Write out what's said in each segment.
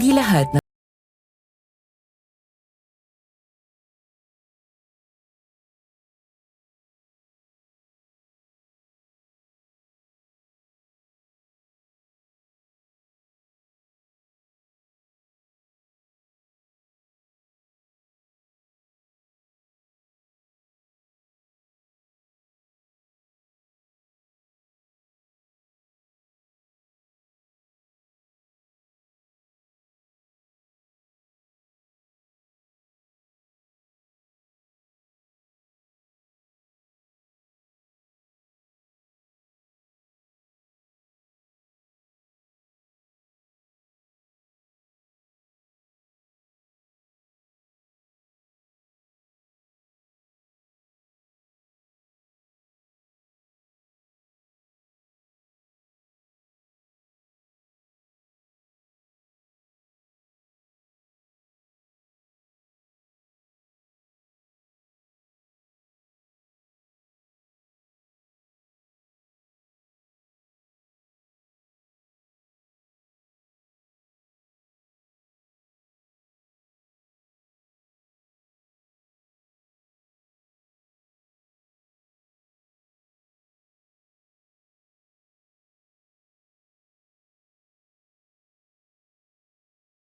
Hindi lahat ng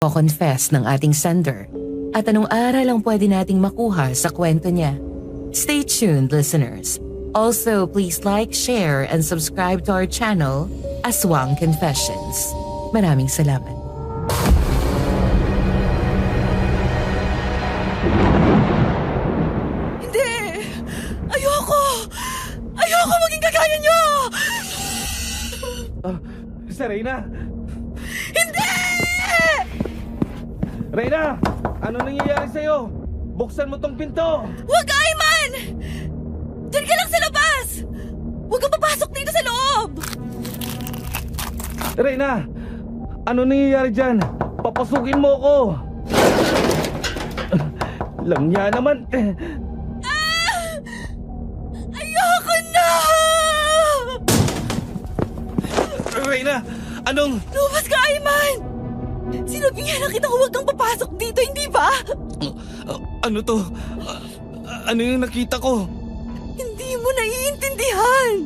confess ng ating sender at anong aral ang pwede nating makuha sa kwento niya. Stay tuned, listeners. Also, please like, share, and subscribe to our channel, Aswang Confessions. Maraming salamat. Hindi! Ayoko! Ayoko maging kagaya niyo! Si Reyna! Hindi! Reyna! Ano nangyayari sa'yo? Buksan mo tong pinto! Huwag, Ayman! Diyan ka lang sa labas! Huwag kang papasok dito sa loob! Reyna! Ano nangyayari dyan? Papasukin mo ako! Langya naman! Ayoko na! Reyna! Anong... Lumabas ka, Ayman! Sinabihan na kita huwag kang papasok dito, hindi ba? Ano to? Ano yung nakita ko? Hindi mo naiintindihan!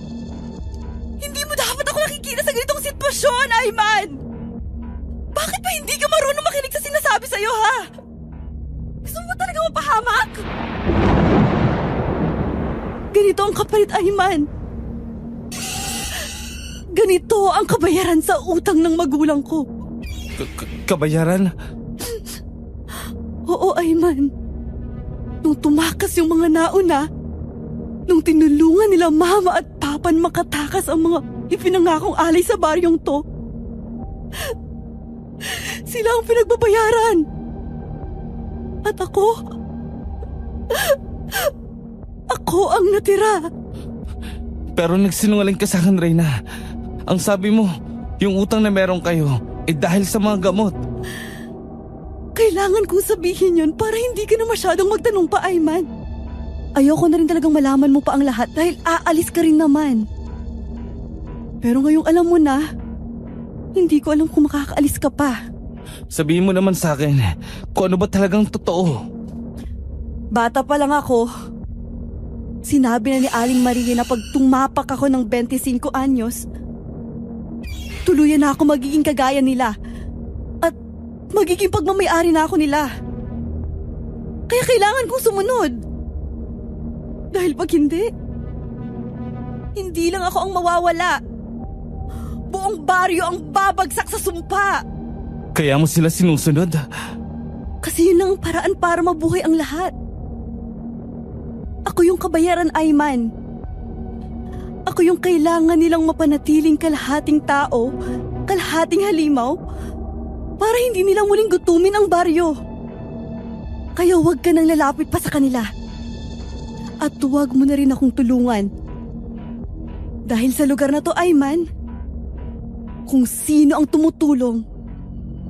Hindi mo dapat ako nakikita sa ganitong sitwasyon, Ayman! Bakit ba hindi ka marunong makinig sa sinasabi sa'yo, ha? Gusto mo ba talaga mapahamak? Ganito ang kapalit, Ayman. Ganito ang kabayaran sa utang ng magulang ko. Kabayaran? Oo, Ayman. Nung tumakas yung mga nauna, nung tinulungan nila mama at papan makatakas ang mga ipinangakong alay sa baryong to, sila ang pinagbabayaran. At ako ang natira. Pero nagsinungaling ka sa akin, Reyna. Ang sabi mo, yung utang na meron kayo, dahil sa mga gamot. Kailangan kong sabihin yun para hindi ka na masyadong magtanong pa, Ayman. Ayoko na rin talagang malaman mo pa ang lahat dahil aalis ka rin naman. Pero ngayong alam mo na, hindi ko alam kung makakaalis ka pa. Sabihin mo naman sa akin, kung ano ba talagang totoo. Bata pa lang ako, sinabi na ni Aling Maria na pag tumapak ako ng 25 anyos, tuluyan na ako magiging kagaya nila at magiging pagmamayari na ako nila. Kaya kailangan kong sumunod. Dahil pag hindi lang ako ang mawawala. Buong baryo ang babagsak sa sumpa. Kaya mo sila sinusunod? Kasi yun lang ang paraan para mabuhay ang lahat. Ako yung kabayaran, Ayman. Ako yung kailangan nilang mapanatiling kalahating tao, kalahating halimaw, para hindi nila muling gutumin ang baryo. Kaya huwag ka nang lalapit pa sa kanila. At huwag mo na rin akong tulungan. Dahil sa lugar na to, Ayman, kung sino ang tumutulong,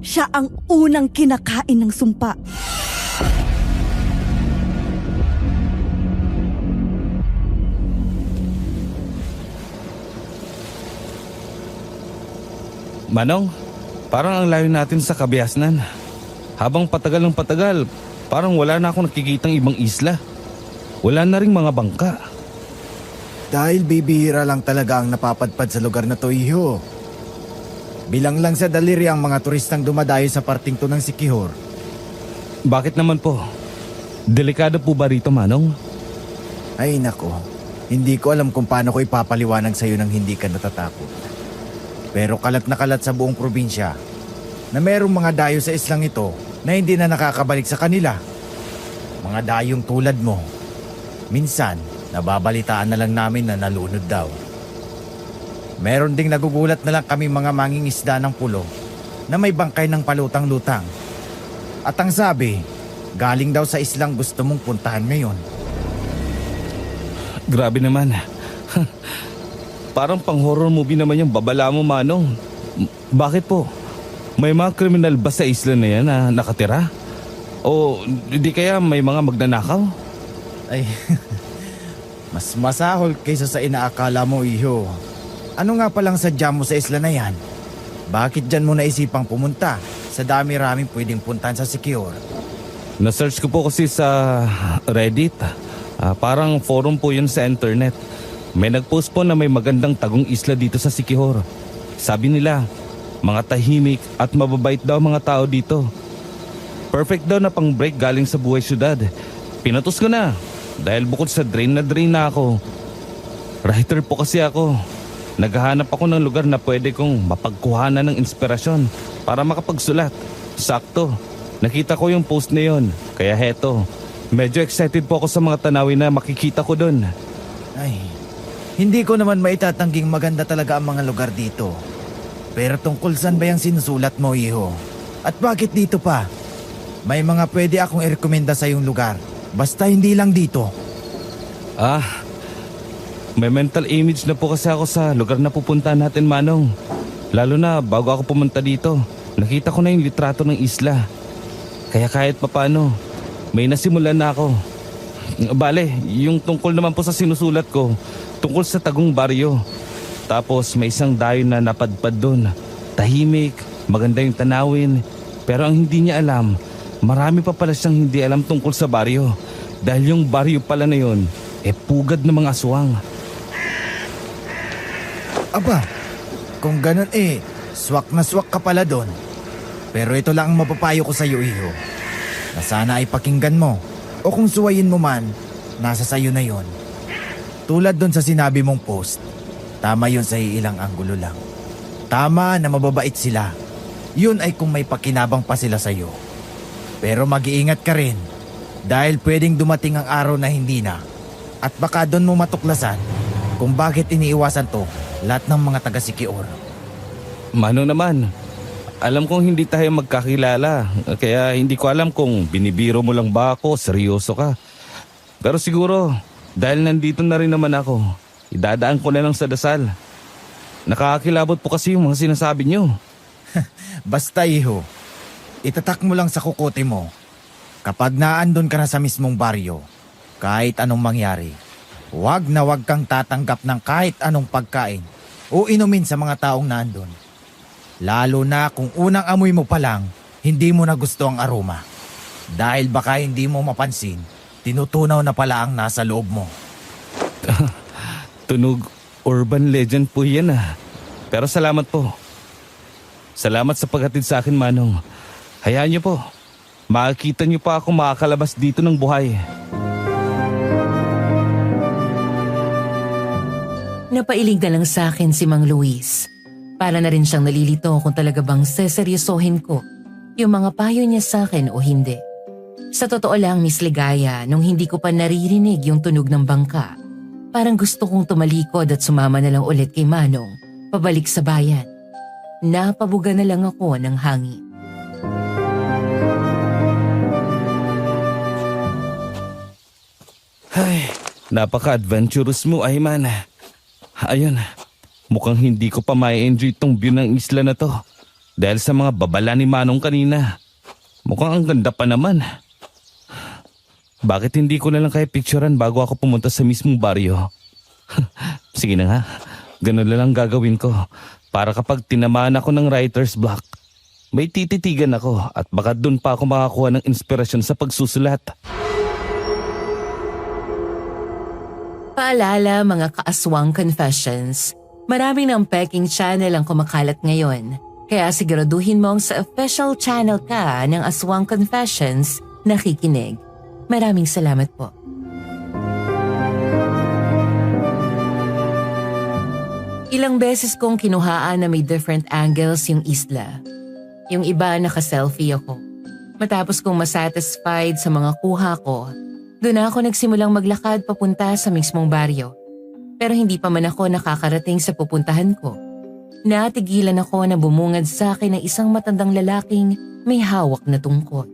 siya ang unang kinakain ng sumpa. Manong, Parang ang layo natin sa kabiasnan. Habang patagal ng patagal, parang wala na akong nakikitang ibang isla. Wala na ring mga bangka. Dahil bibihira lang talaga ang napapadpad sa lugar na to, iho. Bilang lang sa daliri ang mga turistang dumadayo sa parting to ng Siquijor. Bakit naman po? Delikado po ba rito, Manong? Ay nako, hindi ko alam kung paano ko ipapaliwanag sa'yo nang hindi ka natatakot. Pero kalat na kalat sa buong probinsya na merong mga dayo sa islang ito na hindi na nakakabalik sa kanila. Mga dayong tulad mo. Minsan, nababalitaan na lang namin na nalunod daw. Meron ding nagugulat na lang kami mga mangingisda ng pulo na may bangkay ng palutang-lutang. At ang sabi, galing daw sa islang gusto mong puntahan ngayon. Grabe naman. Parang pang horror movie naman yung babala mo, Manong. Bakit po? May mga kriminal ba sa isla na yan na nakatira? O di kaya may mga magnanakaw? Ay, mas masahol kaysa sa inaakala mo, iho. Ano nga palang sadya mo sa isla na yan? Bakit dyan mo naisipang pumunta? Sa dami-raming pwedeng puntahan sa Siquijor. Na-search ko po kasi sa Reddit. Parang forum po yun sa internet. May nag-post po na may magandang tagong isla dito sa Siquijor. Sabi nila, mga tahimik at mababait daw mga tao dito. Perfect daw na pang break galing sa buhay syudad. Pinatos ko na dahil bukod sa drain na ako. Writer po kasi ako. Naghahanap ako ng lugar na pwede kong mapagkuhanan ng inspirasyon para makapagsulat. Sakto, nakita ko yung post na yon. Kaya heto, medyo excited po ako sa mga tanawin na makikita ko doon. Ay, hindi ko naman maitatangging maganda talaga ang mga lugar dito. Pero tungkol saan ba yung sinusulat mo, iho? At bakit dito pa? May mga pwede akong i-rekomenda sa yung lugar. Basta hindi lang dito. May mental image na po kasi ako sa lugar na pupuntahan natin, Manong. Lalo na bago ako pumunta dito, nakita ko na yung litrato ng isla. Kaya kahit papano, may nasimulan na ako. Bale, yung tungkol naman po sa sinusulat ko, tungkol sa Tagong Baryo. Tapos may isang dayo na napadpad doon. Tahimik, maganda yung tanawin. Pero ang hindi niya alam, marami pa pala siyang hindi alam tungkol sa baryo. Dahil yung baryo pala na yun, pugad ng mga aswang. Aba, kung ganun swak na swak ka pala doon. Pero ito lang ang mapapayo ko sa iyo, iho. Na sana ay pakinggan mo. O kung suwayin mo man, nasa sayo na yon. Tulad doon sa sinabi mong post, tama yun sa ilang anggulo lang. Tama na mababait sila. Yun ay kung may pakinabang pa sila sa'yo. Pero mag-iingat ka rin dahil pwedeng dumating ang araw na hindi na. At baka doon mo matuklasan kung bakit iniiwasan to lahat ng mga taga-Siquijor. Manong naman, alam kong hindi tayo magkakilala. Kaya hindi ko alam kung binibiro mo lang ba ako, seryoso ka. Pero siguro, dahil nandito na rin naman ako, idadaan ko na lang sa dasal. Nakakakilabot po kasi yung mga sinasabi niyo. Basta, iho, itatak mo lang sa kukote mo. Kapag naandun ka na sa mismong baryo, kahit anong mangyari, wag na wag kang tatanggap ng kahit anong pagkain o inumin sa mga taong naandun. Lalo na kung unang amoy mo pa lang, hindi mo na gusto ang aroma. Dahil baka hindi mo mapansin, tinutunaw na pala ang nasa loob mo. Tunog urban legend po yan Pero salamat po. Salamat sa paghatid sa akin, Manong. Hayaan niyo po. Makikita niyo pa ako makakalabas dito ng buhay. Napailing na lang sa akin si Mang Luis. Para na rin siyang nalilito kung talaga bang seseryosohin ko yung mga payo niya sa akin o hindi. Sa totoo lang, Miss Ligaya, nung hindi ko pa naririnig yung tunog ng bangka, parang gusto kong tumalikod at sumama na lang ulit kay Manong, pabalik sa bayan. Napabuga na lang ako ng hangin. Ay, napaka-adventurous mo, Ayman. Ayun, mukhang hindi ko pa ma-enjoy itong view ng isla na to. Dahil sa mga babala ni Manong kanina. Mukhang ang ganda pa naman. Bakit hindi ko na lang kaya picturean bago ako pumunta sa mismong baryo? Sige na nga, ganun na lang gagawin ko. Para kapag tinamaan ako ng writer's block, may tititigan ako at baka dun pa ako makakuha ng inspirasyon sa pagsusulat. Paalala mga kaaswang confessions, maraming ng peking channel ang kumakalat ngayon. Kaya siguraduhin mong sa official channel ka ng Aswang Confessions nakikinig. Maraming salamat po. Ilang beses kong kinuhaan na may different angles yung isla. Yung iba naka-selfie ako. Matapos kong masatisfied sa mga kuha ko, doon ako nagsimulang maglakad papunta sa mismong baryo. Pero hindi pa man ako nakakarating sa pupuntahan ko. Natigilan ako na bumungad sa akin ng isang matandang lalaking may hawak na tungkod.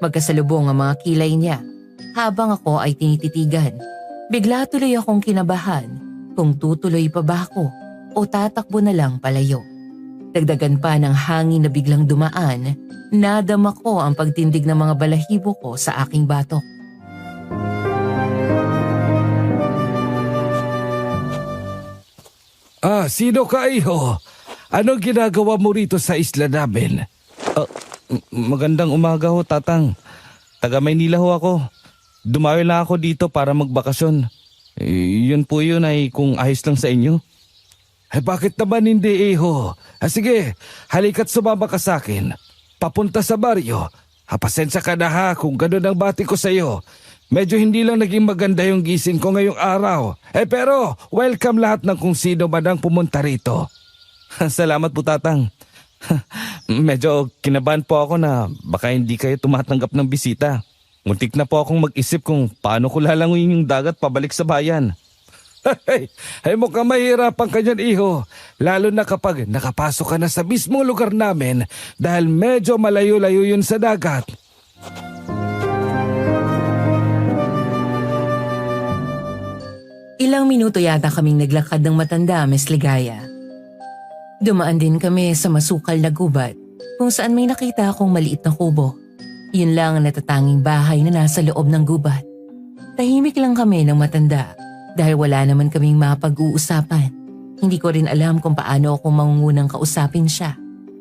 Magkasalubong ang mga kilay niya habang ako ay tinititigan. Bigla tuloy akong kinabahan kung tutuloy pa ba ako o tatakbo na lang palayo. Dagdagan pa ng hangin na biglang dumaan, nadama ko ang pagtindig ng mga balahibo ko sa aking batok. Sino ka, iho? Anong ginagawa mo rito sa isla namin? Magandang umaga ho, Tatang. Taga Maynila ho ako. Dumayo lang ako dito para magbakasyon. Yun po yun ay kung ayos lang sa inyo. Bakit naman hindi, iho? Sige, halika't sumama ka sa akin. Papunta sa baryo. Pasensya ka na ha kung gano'n ang bati ko sa'yo. Medyo hindi lang naging maganda yung gising ko ngayong araw. Pero welcome lahat ng kung sino man ang pumunta rito. Salamat po, Tatang. Medyo kinabahan po ako na baka hindi kayo tumatanggap ng bisita. Muntik na po akong mag-isip kung paano ko lalanguin yung dagat pabalik sa bayan. Ay mukhang mahirapan ka dyan, iho. Lalo na kapag nakapasok ka na sa mismong lugar namin dahil medyo malayo-layo yun sa dagat. Ilang minuto yata kaming naglakad ng matanda, Miss Ligaya. Dumaan din kami sa masukal na gubat kung saan may nakita akong maliit na kubo. Yun lang ang natatanging bahay na nasa loob ng gubat. Tahimik lang kami ng matanda dahil wala naman kaming mapag-uusapan. Hindi ko rin alam kung paano ako mangungunang kausapin siya.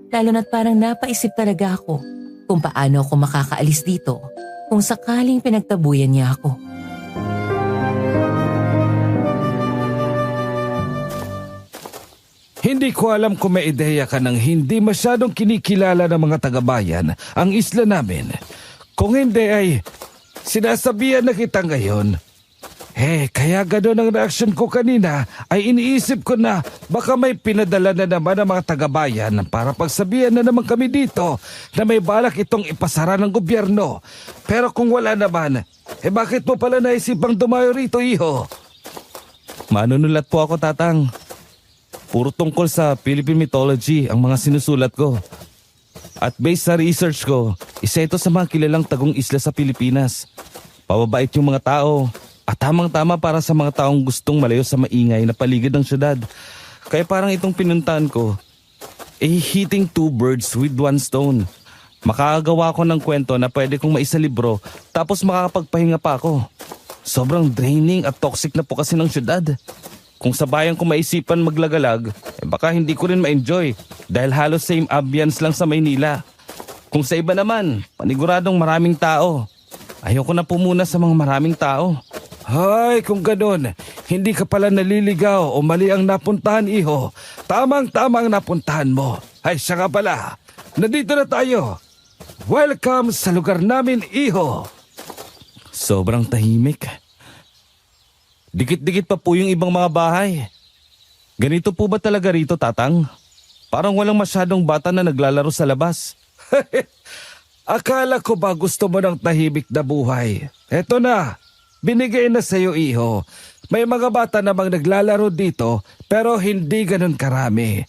Lalo na't parang napaisip talaga ako kung paano ako makakaalis dito kung sakaling pinagtabuyan niya ako. Hindi ko alam kung may ideya ka ng hindi masyadong kinikilala ng mga taga-bayan ang isla namin. Kung hindi ay sinasabihan na kita ngayon. Kaya gano'n ang reaksyon ko kanina ay iniisip ko na baka may pinadala na naman ang mga taga-bayan para pagsabihan na naman kami dito na may balak itong ipasara ng gobyerno. Pero kung wala naman, bakit mo pala naisipang dumayo rito, iho? Manunulat po ako, Tatang. Puro tungkol sa Philippine mythology ang mga sinusulat ko. At based sa research ko, isa ito sa mga kilalang tagong isla sa Pilipinas. Pababait yung mga tao at tamang-tama para sa mga taong gustong malayo sa maingay na paligid ng syudad. Kaya parang itong pinuntahan ko, hitting two birds with one stone. Makakagawa ko ng kwento na pwede kong maisalibro tapos makakapagpahinga pa ako. Sobrang draining at toxic na po kasi ng syudad. Kung sa bayan ko maisipan maglagalag, baka hindi ko rin ma-enjoy dahil halos same ambience lang sa Maynila. Kung sa iba naman, paniguradong maraming tao. Ayoko na po muna sa mga maraming tao. Hay, kung ganun, hindi ka pala naliligaw o mali ang napuntahan, iho. Tamang-tama ang napuntahan mo. Ay, siya nga pala. Nandito na tayo. Welcome sa lugar namin, iho. Sobrang tahimik. Dikit-dikit pa po yung ibang mga bahay. Ganito po ba talaga rito, Tatang? Parang walang masyadong bata na naglalaro sa labas. Akala ko ba gusto mo ng tahimik na buhay? Eto na, binigay na sa'yo, iho. May mga bata namang naglalaro dito pero hindi ganun karami.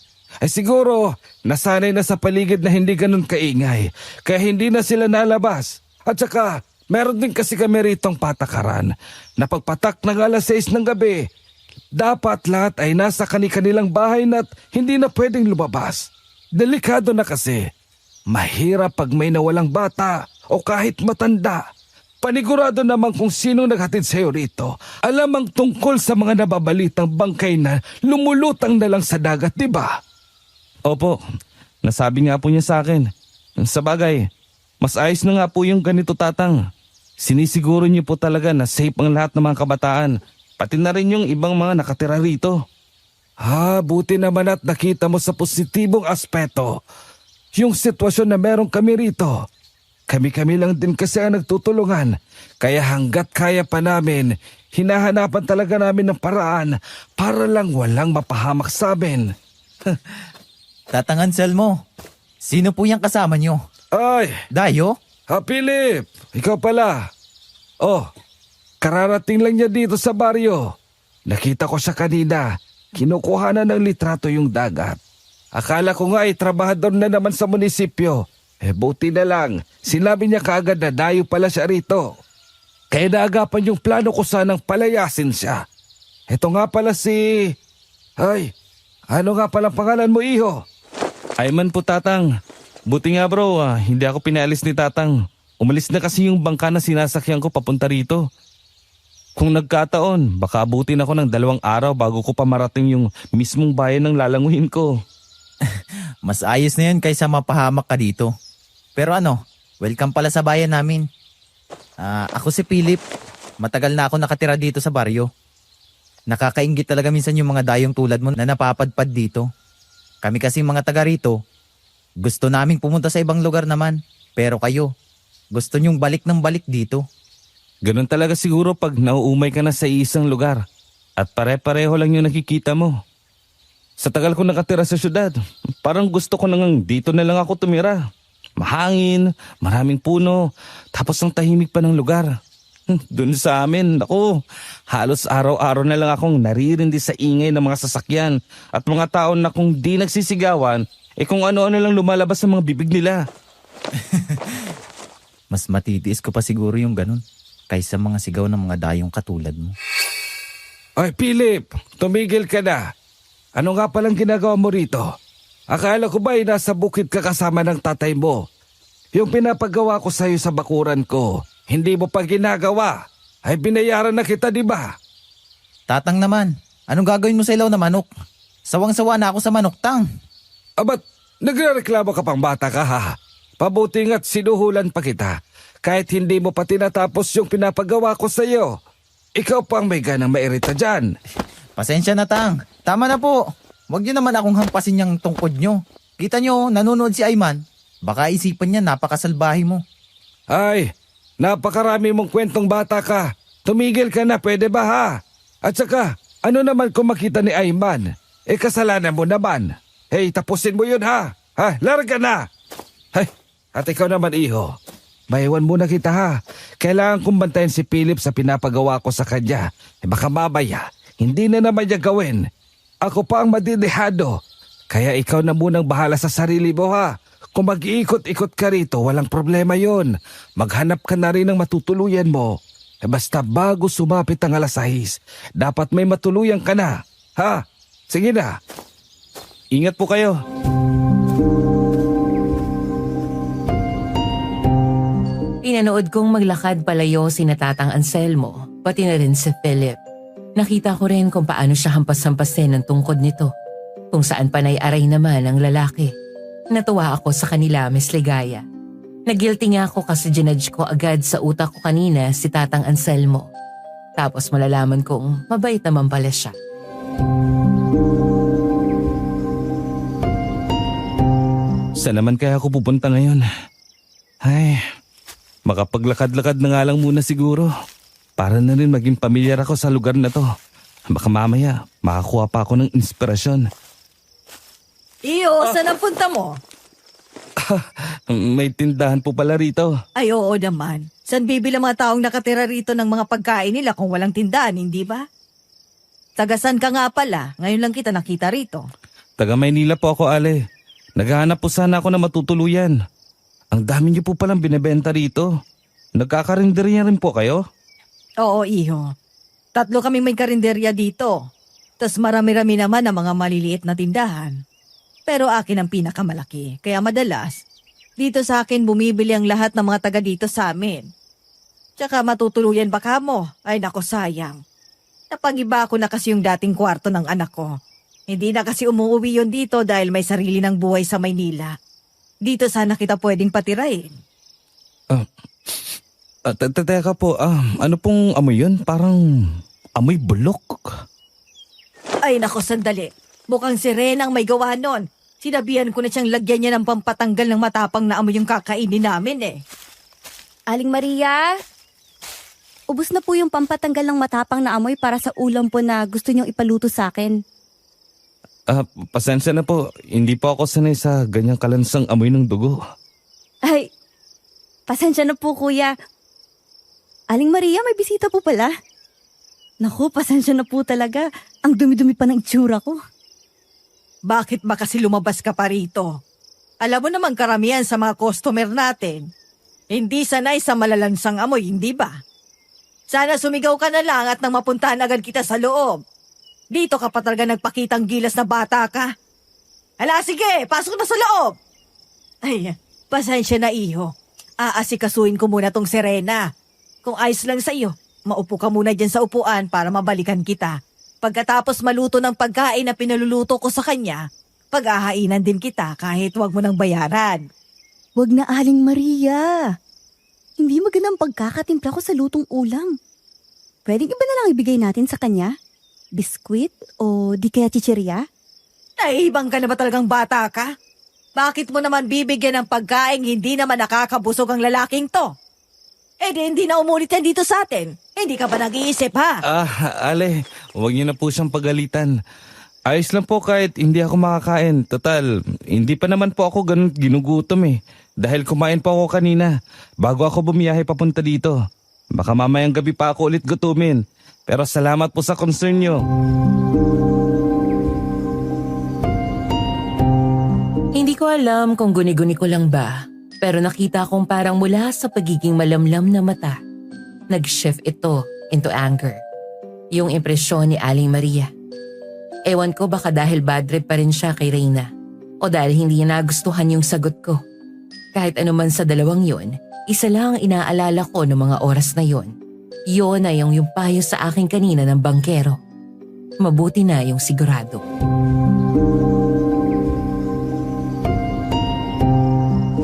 Siguro, nasanay na sa paligid na hindi ganun kaingay kaya hindi na sila nalabas. At saka, meron din kasi kami ritong patakaran na pagpatak ng alas 6 ng gabi, dapat lahat ay nasa kani-kanilang bahay na't hindi na pwedeng lumabas. Delikado na kasi. Mahirap pag may nawalang bata o kahit matanda. Panigurado naman kung sinong naghatid sa'yo rito. Alam ang tungkol sa mga nababalitang bangkay na lumulutang na lang sa dagat, di ba? Opo, Nasabi nga po niya sa akin. Sa bagay, mas ayos na nga po yung ganito, Tatang. Sinisiguro niyo po talaga na safe ang lahat ng mga kabataan, pati na rin yung ibang mga nakatira rito. Buti naman at nakita mo sa positibong aspeto yung sitwasyon na meron kami rito. Kami-kami lang din kasi ang nagtutulungan, kaya hanggat kaya pa namin, hinahanapan talaga namin ng paraan para lang walang mapahamak sa amin. Tatang Anselmo, sino po yung kasama nyo? Ay, Dayo? Philip, ikaw pala. Oh, kararating lang niya dito sa baryo. Nakita ko siya kanina, kinukuha na ng litrato yung dagat. Akala ko nga ay trabahador na naman sa munisipyo. Buti na lang, sinabi niya kaagad na dayo pala siya rito. Kaya naagapan yung plano ko sanang palayasin siya. Ito nga pala si... Ay, ano nga pala pangalan mo, iho? Ayman po, Tatang. Buti nga bro, hindi ako pinalis ni Tatang. Umalis na kasi yung bangka na sinasakyan ko papunta rito. Kung nagkataon, baka abutin ako ng 2 araw bago ko pa marating yung mismong bayan ng lalanguhin ko. Mas ayos na yun kaysa mapahamak ka dito. Pero welcome pala sa bayan namin. Ako si Philip. Matagal na ako nakatira dito sa baryo. Nakakainggit talaga minsan yung mga dayong tulad mo na napapadpad dito. Kami kasi mga taga rito, gusto naming pumunta sa ibang lugar naman. Pero kayo, gusto nyong balik ng balik dito. Ganun talaga siguro pag nauumay ka na sa isang lugar at pare-pareho lang yung nakikita mo. Sa tagal ko nakatira sa syudad, parang gusto ko nang dito na lang ako tumira. Mahangin, maraming puno, tapos ang tahimik pa ng lugar. Doon sa amin, halos araw-araw na lang akong naririndi sa ingay ng mga sasakyan at mga tao na kung di nagsisigawan, kung ano-ano lang lumalabas sa mga bibig nila. Mas matitiis ko pa siguro yung ganun kaysa mga sigaw ng mga dayong katulad mo. Ay, Philip, tumigil ka na. Ano nga palang ginagawa mo rito? Akala ko ba ay nasa bukid ka kasama ng tatay mo? Yung pinapagawa ko sa'yo sa bakuran ko, hindi mo pa ginagawa. Ay binayaran na kita, di ba? Tatang naman, anong gagawin mo sa ilaw na manok? Sawang-sawa na ako sa manok, Tang. Abat, nagrereklamo ka pang bata ka ha? Pabuti nga't sinuhulan pa kita. Kahit hindi mo pa tinatapos yung pinapagawa ko sa'yo. Ikaw pang may ganang mairita dyan. Pasensya na, Tang. Tama na po. Huwag niyo naman akong hampasin niyang tungkod niyo. Kita niyo, nanonood si Ayman. Baka isipan niya napakasalbahe mo. Ay, napakarami mong kwentong bata ka. Tumigil ka na, pwede ba ha? At saka, ano naman kung makita ni Ayman? Kasalanan mo naman. Hey, tapusin mo yun ha. Larga na. Ay, at ikaw naman iho. Maiwan muna kita ha. Kailangan kong bantayan si Philip sa pinapagawa ko sa kanya. Baka mamaya, hindi na naman niya gawin. Ako pa ang madidehado. Kaya ikaw na munang bahala sa sarili mo ha. Kung mag-iikot-ikot ka rito, walang problema yon. Maghanap ka na rin ng matutuluyan mo. Basta bago sumapit ang 6:00, dapat may matuluyan ka na. Ha? Sige na. Ingat po kayo. Pinanood kong maglakad palayo si Tatang Anselmo, pati na rin si Philip. Nakita ko rin kung paano siya hampas-hampasin ng tungkod nito. Kung saan panay-aray naman ang lalaki. Natuwa ako sa kanila, Miss Ligaya. Nag-guilty nga ako kasi ginudge ko agad sa utak ko kanina si Tatang Anselmo. Tapos malalaman kong mabait naman pala siya. Saan naman kaya ako pupunta ngayon? Ay, makapaglakad-lakad na nga lang muna siguro. Para na rin maging pamilyar ako sa lugar na to. Baka mamaya, makakuha pa ako ng inspirasyon. Iyo, saan ang punta mo? May tindahan po pala rito. Ay, oo naman. Saan bibili mga taong nakatira rito ng mga pagkain nila kung walang tindahan, hindi ba? Tagasan ka nga pala. Ngayon lang kita nakita rito. Taga Maynila po ako, Ale. Naghahanap po sana ako na matutuluyan. Ang dami niyo po palang binebenta rito. Nagkakarinderya rin po kayo? Oo, iho. 3 kami may karinderya dito. Tas marami-rami naman ang mga maliliit na tindahan. Pero akin ang pinakamalaki. Kaya madalas, dito sa akin bumibili ang lahat ng mga taga dito sa amin. Tsaka matutuluyan baka mo. Ay nako, sayang. Napagiba ko na kasi yung dating kwarto ng anak ko. Hindi na kasi umuwi yon dito dahil may sarili ng buhay sa Maynila. Dito sana kita pwedeng patirahin. Teka po, ano pong amoy yun? Parang amoy bulok. Ay nako, sandali. Mukhang si Ren ang may gawa nun. Sinabihan ko na siyang lagyan niya ng pampatanggal ng matapang na amoy yung kakainin namin eh. Aling Maria, ubos na po yung pampatanggal ng matapang na amoy para sa ulam po na gusto niyong ipaluto sa akin. Pasensya na po. Hindi po ako sanay sa ganyang kalansang amoy ng dugo. Ay, pasensya na po kuya. Aling Maria, may bisita po pala. Naku, pasensya na po talaga. Ang dumi-dumi pa ng itsura ko. Bakit ba kasi lumabas ka pa rito? Alam mo naman karamihan sa mga customer natin. Hindi sanay sa malalansang amoy, hindi ba? Sana sumigaw ka na lang at nang mapuntahan agad kita sa loob. Dito ka pa talaga nagpakitang gilas na bata ka. Hala, sige, pasok na sa loob. Ay, pasensya na iho. Aasikasuhin ko muna tong Serena. Kung ayos lang sa iyo, maupo ka muna dyan sa upuan para mabalikan kita. Pagkatapos maluto ng pagkain na pinaluluto ko sa kanya, pag-ahainan din kita kahit wag mo nang bayaran. Wag na Aling Maria. Hindi magandang pagkakatimpla ko sa lutong ulam. Pwedeng iba na lang ibigay natin sa kanya? Biskwit o di kaya chichirya? Naibang ka na ba talagang bata ka? Bakit mo naman bibigyan ng pagkain hindi naman nakakabusog ang lalaking to? Eh di hindi na umulit yan dito sa atin. Hindi ka ba nag-iisip ha? Ale, huwag niyo na po siyang pagalitan. Ayos lang po kahit hindi ako makakain. Total, hindi pa naman po ako ganun ginugutom eh. Dahil kumain po ako kanina, bago ako bumiyahe papunta dito. Baka mamayang gabi pa ako ulit gutumin. Pero salamat po sa concern niyo. Hindi ko alam kung guni-guni ko lang ba, pero nakita kong parang mula sa pagiging malamlam na mata, nag-shift ito into anger. Yung impresyon ni Aling Maria. Ewan ko baka dahil bad trip pa rin siya kay Reyna o dahil hindi niya nagustuhan yung sagot ko. Kahit anuman sa dalawang yun, isa lang ang inaalala ko ng mga oras na yun. Yun ay yung payo sa akin kanina ng bangkero. Mabuti na yung sigurado.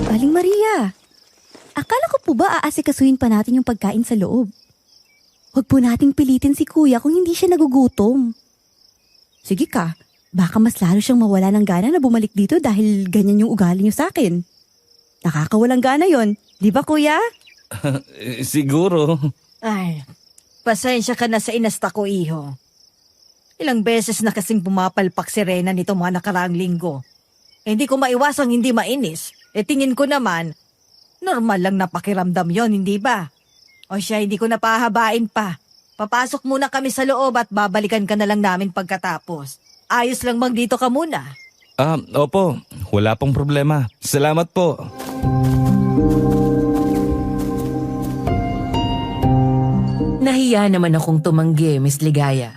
Aling Maria, akala ko po ba aasikasuhin pa natin yung pagkain sa loob? Huwag po nating pilitin si kuya kung hindi siya nagugutom. Sige ka, baka mas lalo siyang mawala ng gana na bumalik dito dahil ganyan yung ugali niyo sa akin. Nakakawalang gana yon, di ba kuya? Siguro. Ay, pasensya ka na sa inasta ko, iho. Ilang beses na kasing pumapalpak si Rena nito mga nakaraang linggo. Hindi ko maiwasang hindi mainis. Tingin ko naman, normal lang na pakiramdam yon, hindi ba? O siya, hindi ko napahabain pa. Papasok muna kami sa loob at babalikan ka na lang namin pagkatapos. Ayos lang bang dito ka muna? Opo. Wala pong problema. Salamat po. Nahiya naman akong tumanggi, Miss Ligaya.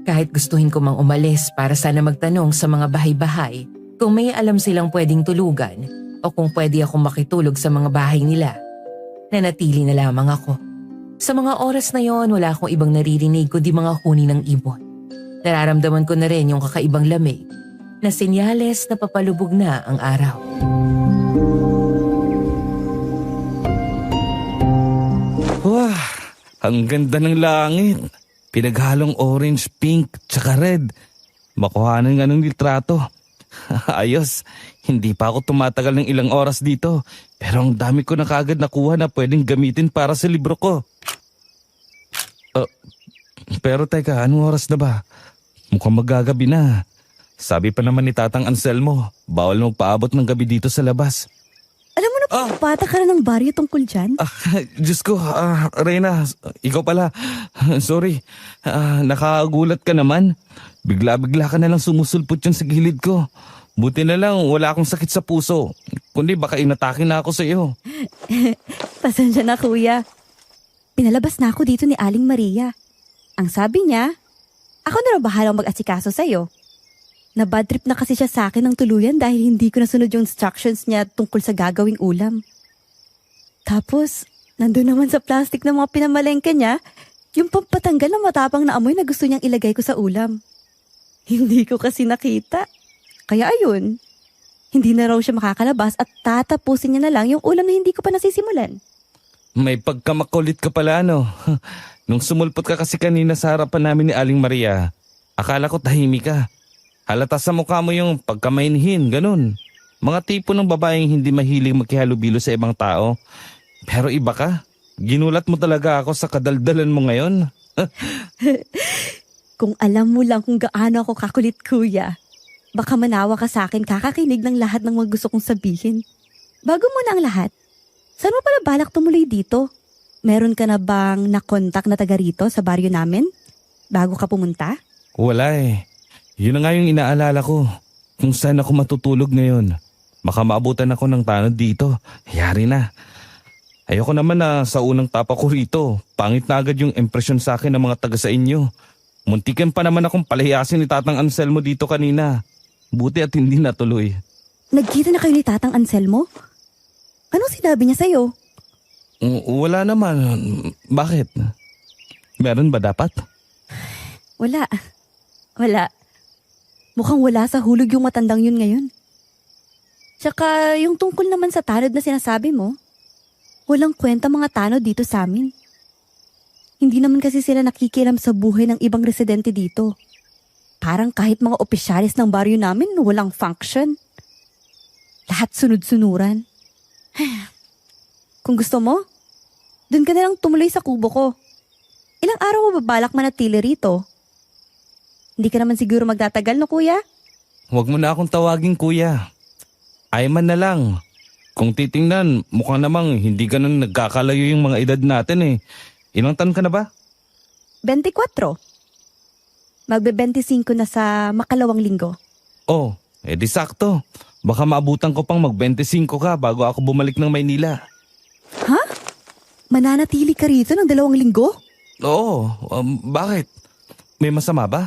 Kahit gustuhin ko mang umalis para sana magtanong sa mga bahay-bahay kung may alam silang pwedeng tulugan o kung pwede akong makitulog sa mga bahay nila. Nanatili na lamang ako. Sa mga oras na yon, wala akong ibang naririnig kundi mga huni ng ibon. Nararamdaman ko na rin yung kakaibang lamig na senyales na papalubog na ang araw. Wah, ang ganda ng langit. Pinaghalong orange, pink, tsaka red. Makuhanan nga ng litrato. Ayos, hindi pa ako tumatagal ng ilang oras dito. Pero ang dami ko na kaagad nakuha na pwedeng gamitin para sa libro ko. Pero teka, anong oras na ba? Mukhang magagabi na. Sabi pa naman ni Tatang Anselmo, bawal magpaabot ng gabi dito sa labas. Alam mo na pata ka na ng baryo tungkol dyan? Diyos ko, Reyna, ikaw pala. Sorry, nakagulat ka naman. Bigla-bigla ka na lang sumusulpot yun sa gilid ko. Buti na lang wala akong sakit sa puso. Kundi baka inatake na ako sa iyo. Pasensya na kuya. Pinalabas na ako dito ni Aling Maria. Ang sabi niya, ako na raw bahalang mag-asikaso sa'yo. Na-bad trip na kasi siya sa akin ng tuluyan dahil hindi ko nasunod yung instructions niya tungkol sa gagawing ulam. Tapos, nandun naman sa plastic ng mga pinamalengke niya, yung pampatanggal ng matapang na amoy na gusto niyang ilagay ko sa ulam. Hindi ko kasi nakita. Kaya ayun, hindi na raw siya makakalabas at tatapusin niya na lang yung ulam na hindi ko pa nasisimulan. May pagkamakulit ka pala, ano? Nung sumulpot ka kasi kanina sa harapan namin ni Aling Maria, akala ko tahimik ka. Halata sa mukha mo yung pagkamainhin, ganun. Mga tipo ng babaeng hindi mahilig magkihalubilo sa ibang tao. Pero iba ka. Ginulat mo talaga ako sa kadaldalan mo ngayon. Kung alam mo lang kung gaano ako kakulit, kuya, baka manawa ka sa akin kakakinig ng lahat ng mga gusto kong sabihin. Bago muna ang lahat, saan mo pala balak tumuloy dito? Meron ka na bang nakontak na taga rito sa baryo namin? Bago ka pumunta? Wala eh. Yun na nga yung inaalala ko. Kung saan ako matutulog ngayon. Baka maabutan ako ng tanod dito. Yari na. Ayoko naman na sa unang tapa ko rito. Pangit na agad yung impresyon sa akin ng mga taga sa inyo. Muntikan pa naman akong palahiyasin ni Tatang Anselmo dito kanina. Buti at hindi natuloy. Nagkita na kayo ni Tatang Anselmo? Anong sinabi niya sa'yo? Wala naman. Bakit? Meron ba dapat? Wala. Wala. Mukhang wala sa hulog yung matandang yun ngayon. Tsaka yung tungkol naman sa tanod na sinasabi mo, walang kwenta mga tanod dito sa amin. Hindi naman kasi sila nakikialam sa buhay ng ibang residente dito. Parang kahit mga opisyalis ng baryo namin walang function. Lahat sunod-sunuran. Kung gusto mo, dun ka na lang tumuloy sa kubo ko. Ilang araw mo babalak manatili rito? Hindi ka naman siguro magtatagal, no kuya? Huwag mo na akong tawagin kuya. Ayman na lang. Kung titingnan, mukhang namang hindi ganun nagkakalayo yung mga edad natin eh. Ilang taon ka na ba? 24. Magbe-25 na sa makalawang linggo. Oh, edi sakto. Baka maabutan ko pang mag-25 ka bago ako bumalik ng Maynila. Ha? Mananatili ka rito ng 2 linggo? Oo, bakit? May masama ba?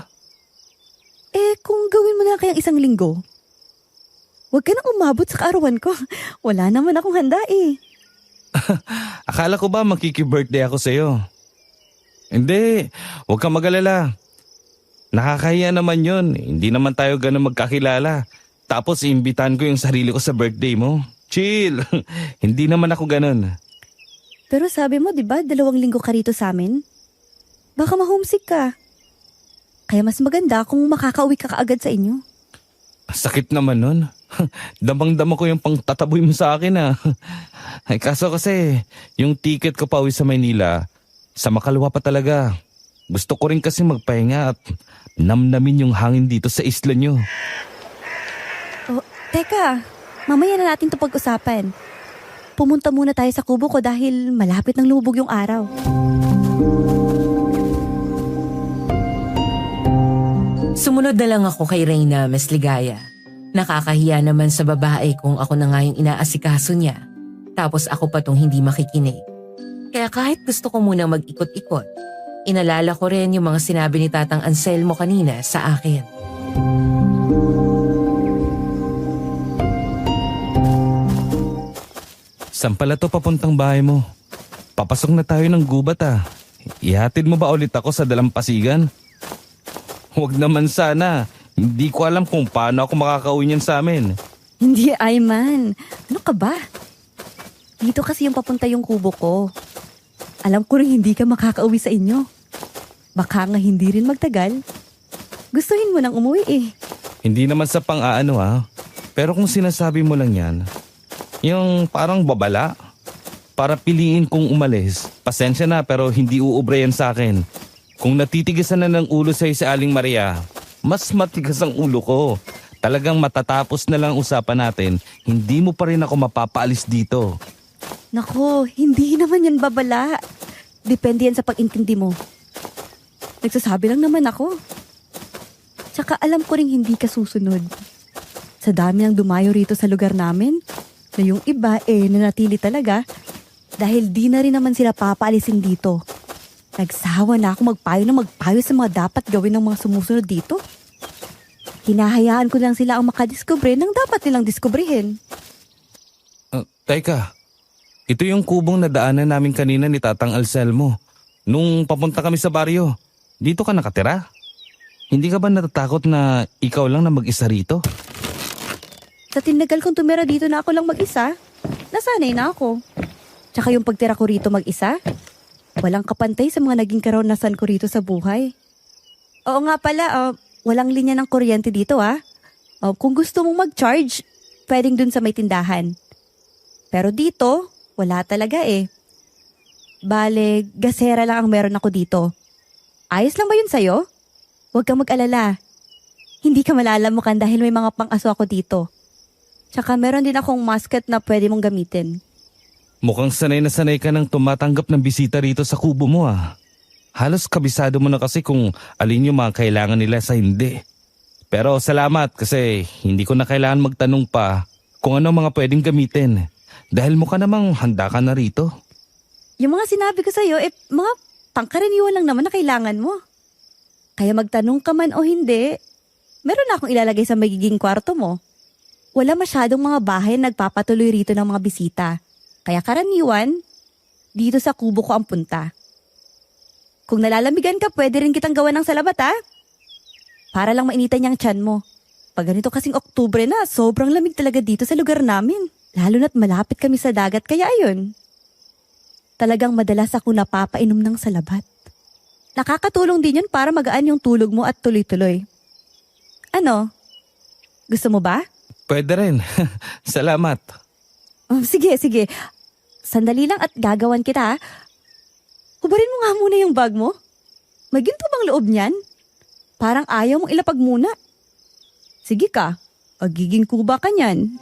Kung gawin mo na kayang 1 linggo, huwag ka nang umabot sa kaarawan ko. Wala naman akong handa eh. Akala ko ba makiki-birthday ako sa'yo? Hindi, huwag kang mag-alala. Nakakahiya naman yun. Hindi naman tayo ganun magkakilala. Tapos iimbitahan ko yung sarili ko sa birthday mo. Chill. Hindi naman ako ganun. Pero sabi mo, di ba, 2 linggo ka rito sa amin? Baka ma-homesick ka. Kaya mas maganda kung makakauwi ka kaagad sa inyo. Sakit naman nun. Damang-dama ko yung pangtataboy mo sa akin ah. Ay kaso kasi, yung ticket ko pa uwi sa Maynila, sa Makalwa pa talaga. Gusto ko rin kasi magpahinga at namnamin yung hangin dito sa isla nyo. Oh, teka, mamaya na natin ito pag-usapan. Pumunta muna tayo sa kubo ko dahil malapit ng lumubog yung araw. Sumunod na lang ako kay Reyna, Miss Ligaya. Nakakahiya naman sa babae kung ako na nga yung inaasikaso niya. Tapos ako pa tong hindi makikinig. Kaya kahit gusto ko munang mag-ikot-ikot, inalala ko rin yung mga sinabi ni Tatang Anselmo kanina sa akin. Saan pala to papuntang bahay mo? Papasok na tayo ng gubat ah. Ihatid mo ba ulit ako sa dalampasigan? Huwag naman sana. Hindi ko alam kung paano ako makakauwi niyan sa amin. Hindi, Ayman. Ano ka ba? Dito kasi yung papunta yung kubo ko. Alam ko rin hindi ka makakauwi sa inyo. Baka nga hindi rin magtagal. Gustuhin mo nang umuwi eh. Hindi naman sa pang-aano ha. Pero kung sinasabi mo lang yan, yung parang babala, para piliin kong umalis, pasensya na pero hindi uubra yan sa akin. Kung natitigisan na ng ulo sa'yo si Aling Maria, mas matigas ang ulo ko. Talagang matatapos na lang usapan natin, hindi mo pa rin ako mapapaalis dito. Nako, hindi naman yan babala. Depende yan sa pag-intindi mo. Nagsasabi lang naman ako. Tsaka alam ko rin hindi ka susunod. Sa dami ng dumayo rito sa lugar namin, na yung iba nanatili talaga dahil di na rin naman sila papaalisin dito. Nagsawa na ako magpayo sa mga dapat gawin ng mga sumusunod dito. Hinahayaan ko lang sila ang makadiskubre ng dapat nilang diskubrihin. Teka, ito yung kubong nadaanan namin kanina ni Tatang Anselmo. Nung papunta kami sa baryo, dito ka nakatira? Hindi ka ba natatakot na ikaw lang na mag-isa rito? Sa tinagal kong tumira dito na ako lang mag-isa, nasanay na ako. Tsaka yung pagtira ko rito mag-isa, walang kapantay sa mga naging karanasan ko rito sa buhay. Oo nga pala, walang linya ng kuryente dito kung gusto mong mag-charge, pwedeng dun sa may tindahan. Pero dito, wala talaga eh. Bale, gasera lang ang meron ako dito. Ayos lang ba yun sa'yo? Huwag kang mag-alala. Hindi ka malalamukan dahil may mga pang-aso ako dito. Tsaka meron din akong musket na pwede mong gamitin. Mukhang sanay na sanay ka nang tumatanggap ng bisita rito sa kubo mo Halos kabisado mo na kasi kung alin yung mga kailangan nila sa hindi. Pero salamat kasi hindi ko na kailangan magtanong pa kung ano mga pwedeng gamitin. Dahil mukha namang handa ka na rito. Yung mga sinabi ko sa'yo, mga pangkaraniwan lang naman na kailangan mo. Kaya magtanong ka man o hindi, meron na akong ilalagay sa magiging kwarto mo. Wala masyadong mga bahay na nagpapatuloy rito ng mga bisita. Kaya karaniwan, dito sa kubo ko ang punta. Kung nalalamigan ka, pwede rin kitang gawa ng salabat para lang mainitan niyang tiyan mo. Pag ganito kasing Oktubre na, sobrang lamig talaga dito sa lugar namin. Lalo na't malapit kami sa dagat, kaya ayun. Talagang madalas ako napapainom ng salabat. Nakakatulong din yun para magaan yung tulog mo at tuloy-tuloy. Ano? Gusto mo ba? Pwede rin. Salamat. Sige. Sandali lang at gagawan kita. Hubarin mo nga muna yung bag mo. May ginto bang loob niyan? Parang ayaw mong ilapag muna. Sige ka, magiging kuba ka niyan.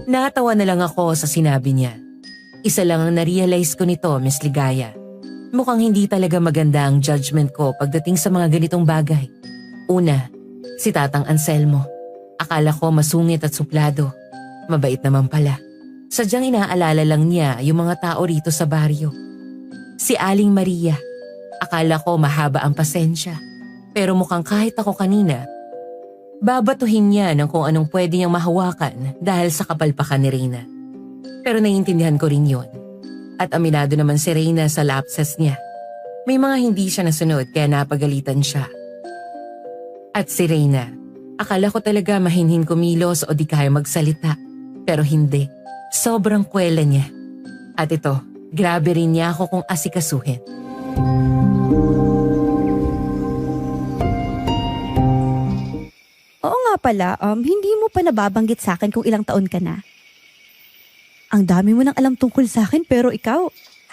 Natawa na lang ako sa sinabi niya. Isa lang ang na-realize ko nito, Miss Ligaya. Mukhang hindi talaga maganda ang judgment ko pagdating sa mga ganitong bagay. Una, si Tatang Anselmo. Akala ko masungit at suplado. Mabait naman pala. Sadyang inaalala lang niya yung mga tao rito sa baryo. Si Aling Maria. Akala ko mahaba ang pasensya. Pero mukhang kahit ako kanina, babatuhin niya ng kung anong pwede niyang mahawakan dahil sa kapalpakan ni Reyna. Pero naiintindihan ko rin yun. At aminado naman si Reyna sa lapses niya. May mga hindi siya nasunod kaya napagalitan siya. At si Reyna, akala ko talaga mahinhin kumilos o di kaya magsalita. Pero hindi. Sobrang kwela niya. At ito, grabe rin niya ako kung asikasuhin. Oo nga pala, hindi mo pa nababanggit sa akin kung ilang taon ka na. Ang dami mo nang alam tungkol sa akin pero ikaw,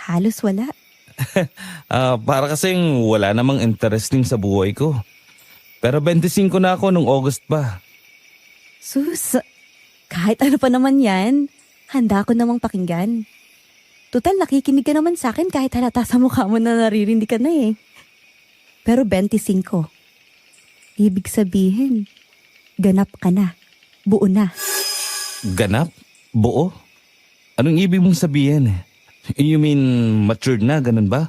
halos wala. Para kasing wala namang interesting sa buhay ko. Pero 25 na ako nung August pa. Sus, kahit ano pa naman yan, handa ko namang pakinggan. Tutal, nakikinig ka naman sa akin kahit halata sa mukha mo na naririndi ka na eh. Pero 25. Ibig sabihin, ganap ka na. Buo na. Ganap? Buo? Anong ibig mong sabihin? You mean matured na, ganun ba?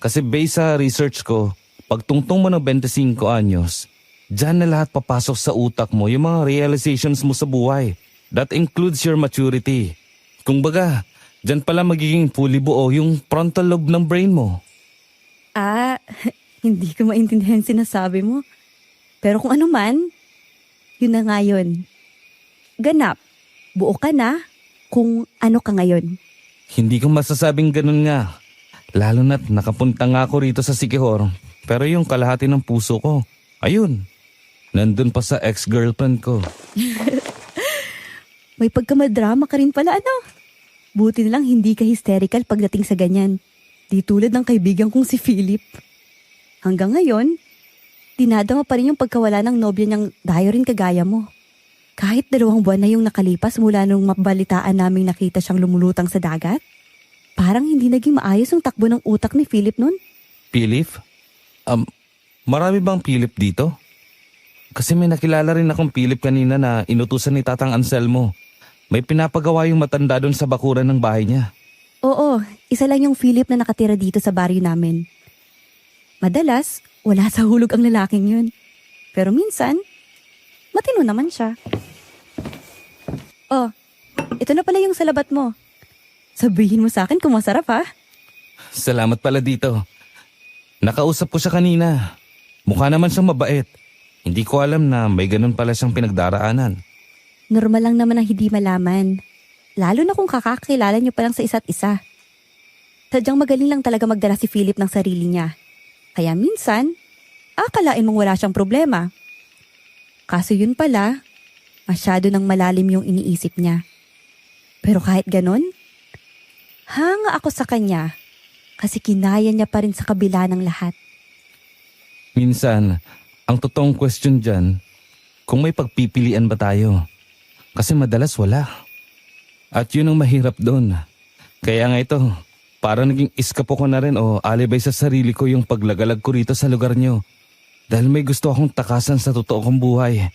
Kasi based sa research ko, pag tungtong mo ng 25 anyos, dyan na lahat papasok sa utak mo yung mga realizations mo sa buhay. That includes your maturity. Kung baga, dyan pala magiging fully buo yung frontal lobe ng brain mo. Hindi ko maintindihan sinasabi mo. Pero kung ano man, yun na nga yun. Ganap, buo ka na kung ano ka ngayon. Hindi ko masasabing ganun nga. Lalo na't nakapunta nga ako rito sa Siquijor. Pero yung kalahati ng puso ko, ayun, nandun pa sa ex-girlfriend ko. May pagkamadrama ka rin pala, ano? Buti na lang hindi ka hysterical pagdating sa ganyan. Di tulad ng kaibigan kong si Philip. Hanggang ngayon, dinadama pa rin yung pagkawala ng nobya niyang dayo rin kagaya mo. Kahit 2 buwan na yung nakalipas mula nung mabalitaan naming nakita siyang lumulutang sa dagat, parang hindi naging maayos yung takbo ng utak ni Philip nun. Philip? Marami bang Philip dito? Kasi may nakilala rin akong Philip kanina na inutusan ni Tatang Anselmo. May pinapagawa yung matanda doon sa bakuran ng bahay niya. Oo, isa lang yung Philip na nakatira dito sa baryo namin. Madalas, wala sa hulog ang lalaking yun. Pero minsan, matino naman siya. Oh, ito na pala yung salabat mo. Sabihin mo sa akin kung masarap ha? Salamat pala dito. Nakausap ko siya kanina. Mukha naman siyang mabait. Hindi ko alam na may ganun pala siyang pinagdaraanan. Normal lang naman ang hindi malaman. Lalo na kung kakakilala niyo pa lang sa isa't isa. Sadyang magaling lang talaga magdala si Philip ng sarili niya. Kaya minsan, akalain mong wala siyang problema. Kaso yun pala, masyado nang malalim yung iniisip niya. Pero kahit ganun, hanga ako sa kanya kasi kinaya niya pa rin sa kabila ng lahat. Minsan, ang totoong question dyan, kung may pagpipilian ba tayo? Kasi madalas wala. At yun ang mahirap doon. Kaya nga ito, para naging iskapo ko na rin o alibay sa sarili ko yung paglagalag ko rito sa lugar nyo. Dahil may gusto akong takasan sa totoo kong buhay.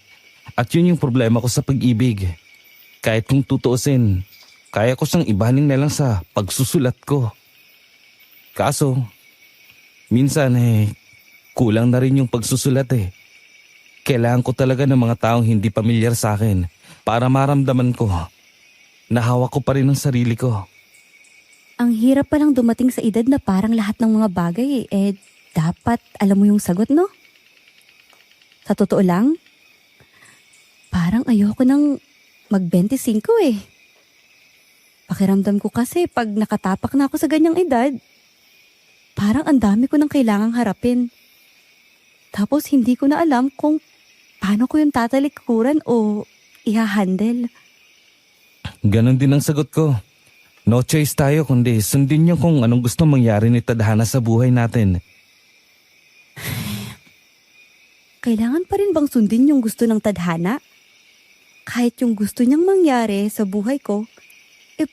At yun yung problema ko sa pag-ibig. Kahit kung tutuusin, kaya ko siyang ibaling na lang sa pagsusulat ko. Kaso, minsan kulang na rin yung pagsusulat Kailangan ko talaga ng mga taong hindi pamilyar sa akin para maramdaman ko na hawak ko pa rin ang sarili ko. Ang hirap palang dumating sa edad na parang lahat ng mga bagay dapat alam mo yung sagot, no? Sa totoo lang, parang ayoko nang mag-25 Pakiramdam ko kasi pag nakatapak na ako sa ganyang edad, parang ang dami ko nang kailangang harapin. Tapos hindi ko na alam kung paano ko yung tatalikuran o ihahandle. Ganon din ang sagot ko. No choice tayo kundi sundin niyo kung anong gusto mangyari ni Tadhana sa buhay natin. Kailangan pa rin bang sundin yung gusto ng Tadhana? Kahit yung gusto niyang mangyari sa buhay ko,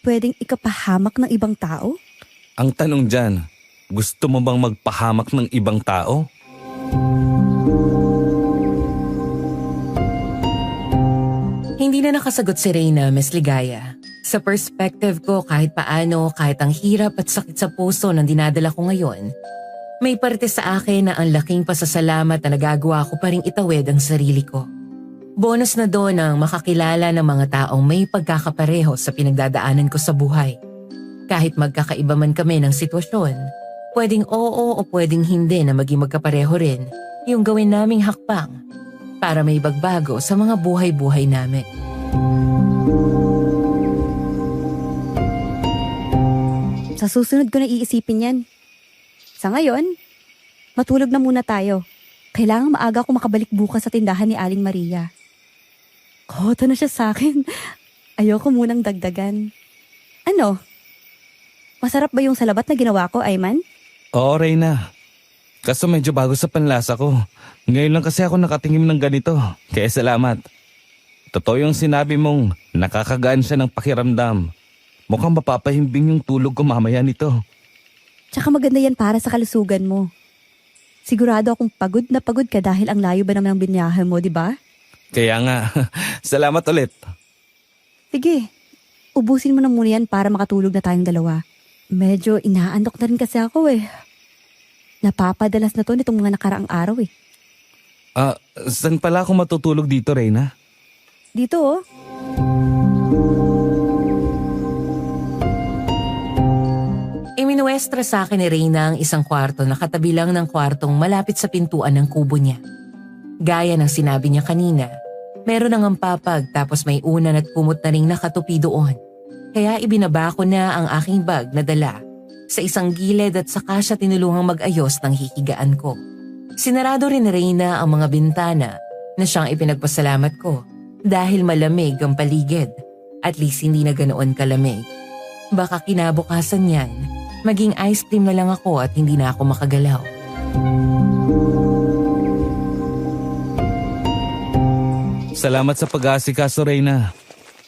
pwedeng ikapahamak ng ibang tao? Ang tanong dyan, gusto mo bang magpahamak ng ibang tao? Hindi na nakasagot si Reyna, Miss Ligaya. Sa perspective ko, kahit paano, kahit ang hirap at sakit sa puso ng dinadala ko ngayon, may parte sa akin na ang laking pasasalamat na nagagawa ko pa ring itawid ang sarili ko. Bonus na doon ang makakilala ng mga taong may pagkakapareho sa pinagdadaanan ko sa buhay. Kahit magkakaiba man kami ng sitwasyon, pwedeng oo o pwedeng hindi na maging magkapareho rin yung gawin naming hakbang para may bagbago sa mga buhay-buhay namin. Sa susunod ko na iisipin yan. Sa ngayon, matulog na muna tayo. Kailangan maaga ako makabalik bukas sa tindahan ni Aling Maria. Kota na siya sa akin. Ayoko munang dagdagan. Ano? Masarap ba yung salabat na ginawa ko, Ayman? Oo, Reyna. Kaso medyo bago sa panlasa ko. Ngayon lang kasi ako nakatingin ng ganito. Kaya salamat. Totoo yung sinabi mong nakakagaan siya ng pakiramdam. Mukhang mapapahimbing yung tulog ko mamaya nito. Tsaka maganda yan para sa kalusugan mo. Sigurado akong pagod na pagod ka dahil ang layo ba naman ang binyahe mo, di ba? Kaya nga, salamat ulit. Sige, ubusin mo na muna yan para makatulog na tayong dalawa. Medyo inaantok na rin kasi ako Napapadalas na to nitong mga nakaraang araw Saan pala ako matutulog dito, Reyna? Dito Iminuestra sa akin ni Reyna ang isang kwarto na katabi lang ng kwartong malapit sa pintuan ng kubo niya. Gaya ng sinabi niya kanina, meron ng ampapag tapos may unan at kumot na ring nakatupi doon. Kaya ibinaba ko na ang aking bag na dala sa isang gilid at saka siya tinulungang mag-ayos ng hihigaan ko. Sinarado rin ni Reyna ang mga bintana na siyang ipinagpasalamat ko dahil malamig ang paligid. At least hindi na ganoon kalamig. Baka kinabukasan yan, maging ice cream na lang ako at hindi na ako makagalaw. Salamat sa pag-aasikaso, Reyna.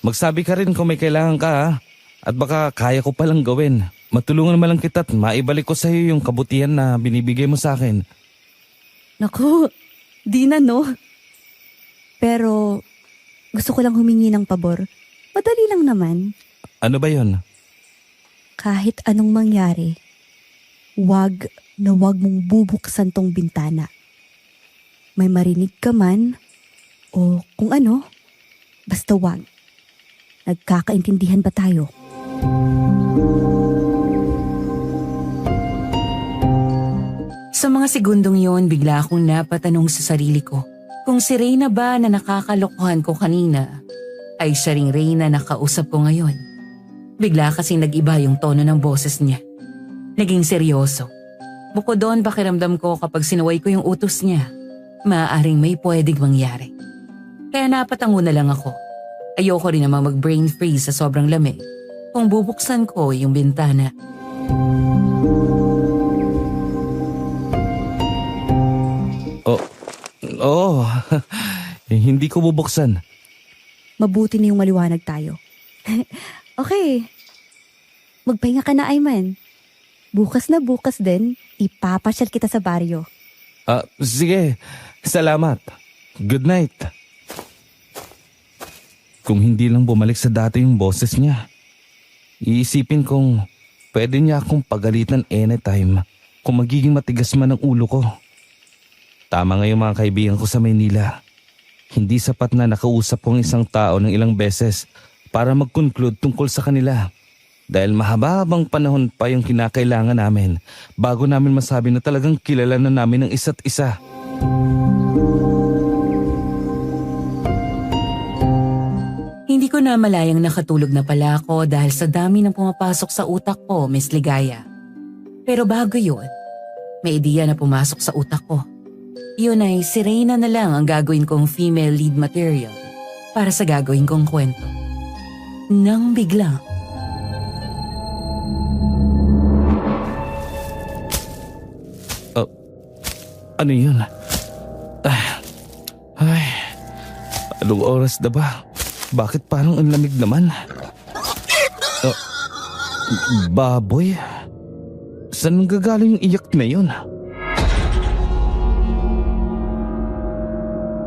Magsabi ka rin kung may kailangan ka at baka kaya ko palang gawin. Matulungan mo lang kita at maibalik ko sa iyo yung kabutihan na binibigay mo sa akin. Naku, di na no. Pero gusto ko lang humingi ng pabor. Madali lang naman. Ano ba yon? Kahit anong mangyari, wag na wag mong bubuksan tong bintana. May marinig ka man, o kung ano, basta wag. Nagkakaintindihan ba tayo? Sa mga segundong yon, bigla akong napatanong sa sarili ko kung si Reyna ba na nakakalokohan ko kanina ay siya ring Reyna na kausap ko ngayon. Bigla kasing nag-iba yung tono ng boses niya. Naging seryoso. Bukod doon, pakiramdam ko kapag sinuway ko yung utos niya, maaaring may pwedeng mangyari. Kaya napatango na lang ako. Ayoko rin namang mag-brain freeze sa sobrang lamig kung bubuksan ko yung bintana. Oh, hindi ko bubuksan. Mabuti na yung maliwanag tayo. Okay. Magpahinga ka na, Ayman. Bukas na bukas din, ipapasyal kita sa baryo. Sige. Salamat. Good night. Kung hindi lang bumalik sa dati yung boses niya, iisipin kong pwede niya akong pagalitan anytime kung magiging matigas man ang ulo ko. Tama nga yung mga kaibigan ko sa Maynila. Hindi sapat na nakausap ko ang isang tao ng ilang beses para mag-conclude tungkol sa kanila. Dahil mahaba-habang panahon pa yung kinakailangan namin bago namin masabi na talagang kilala na namin ang isa't isa. Hindi ko na malayang nakatulog na pala ako dahil sa dami ng pumapasok sa utak ko, Miss Ligaya. Pero bago yun, may ideya na pumasok sa utak ko. Yun ay si Reyna na lang ang gagawin kong female lead material para sa gagawin kong kwento. Nang biglang, ano yun? Ay, anong oras na ba? Bakit parang ang lamig naman? Baboy? Saan gagaling yung iyak na yun?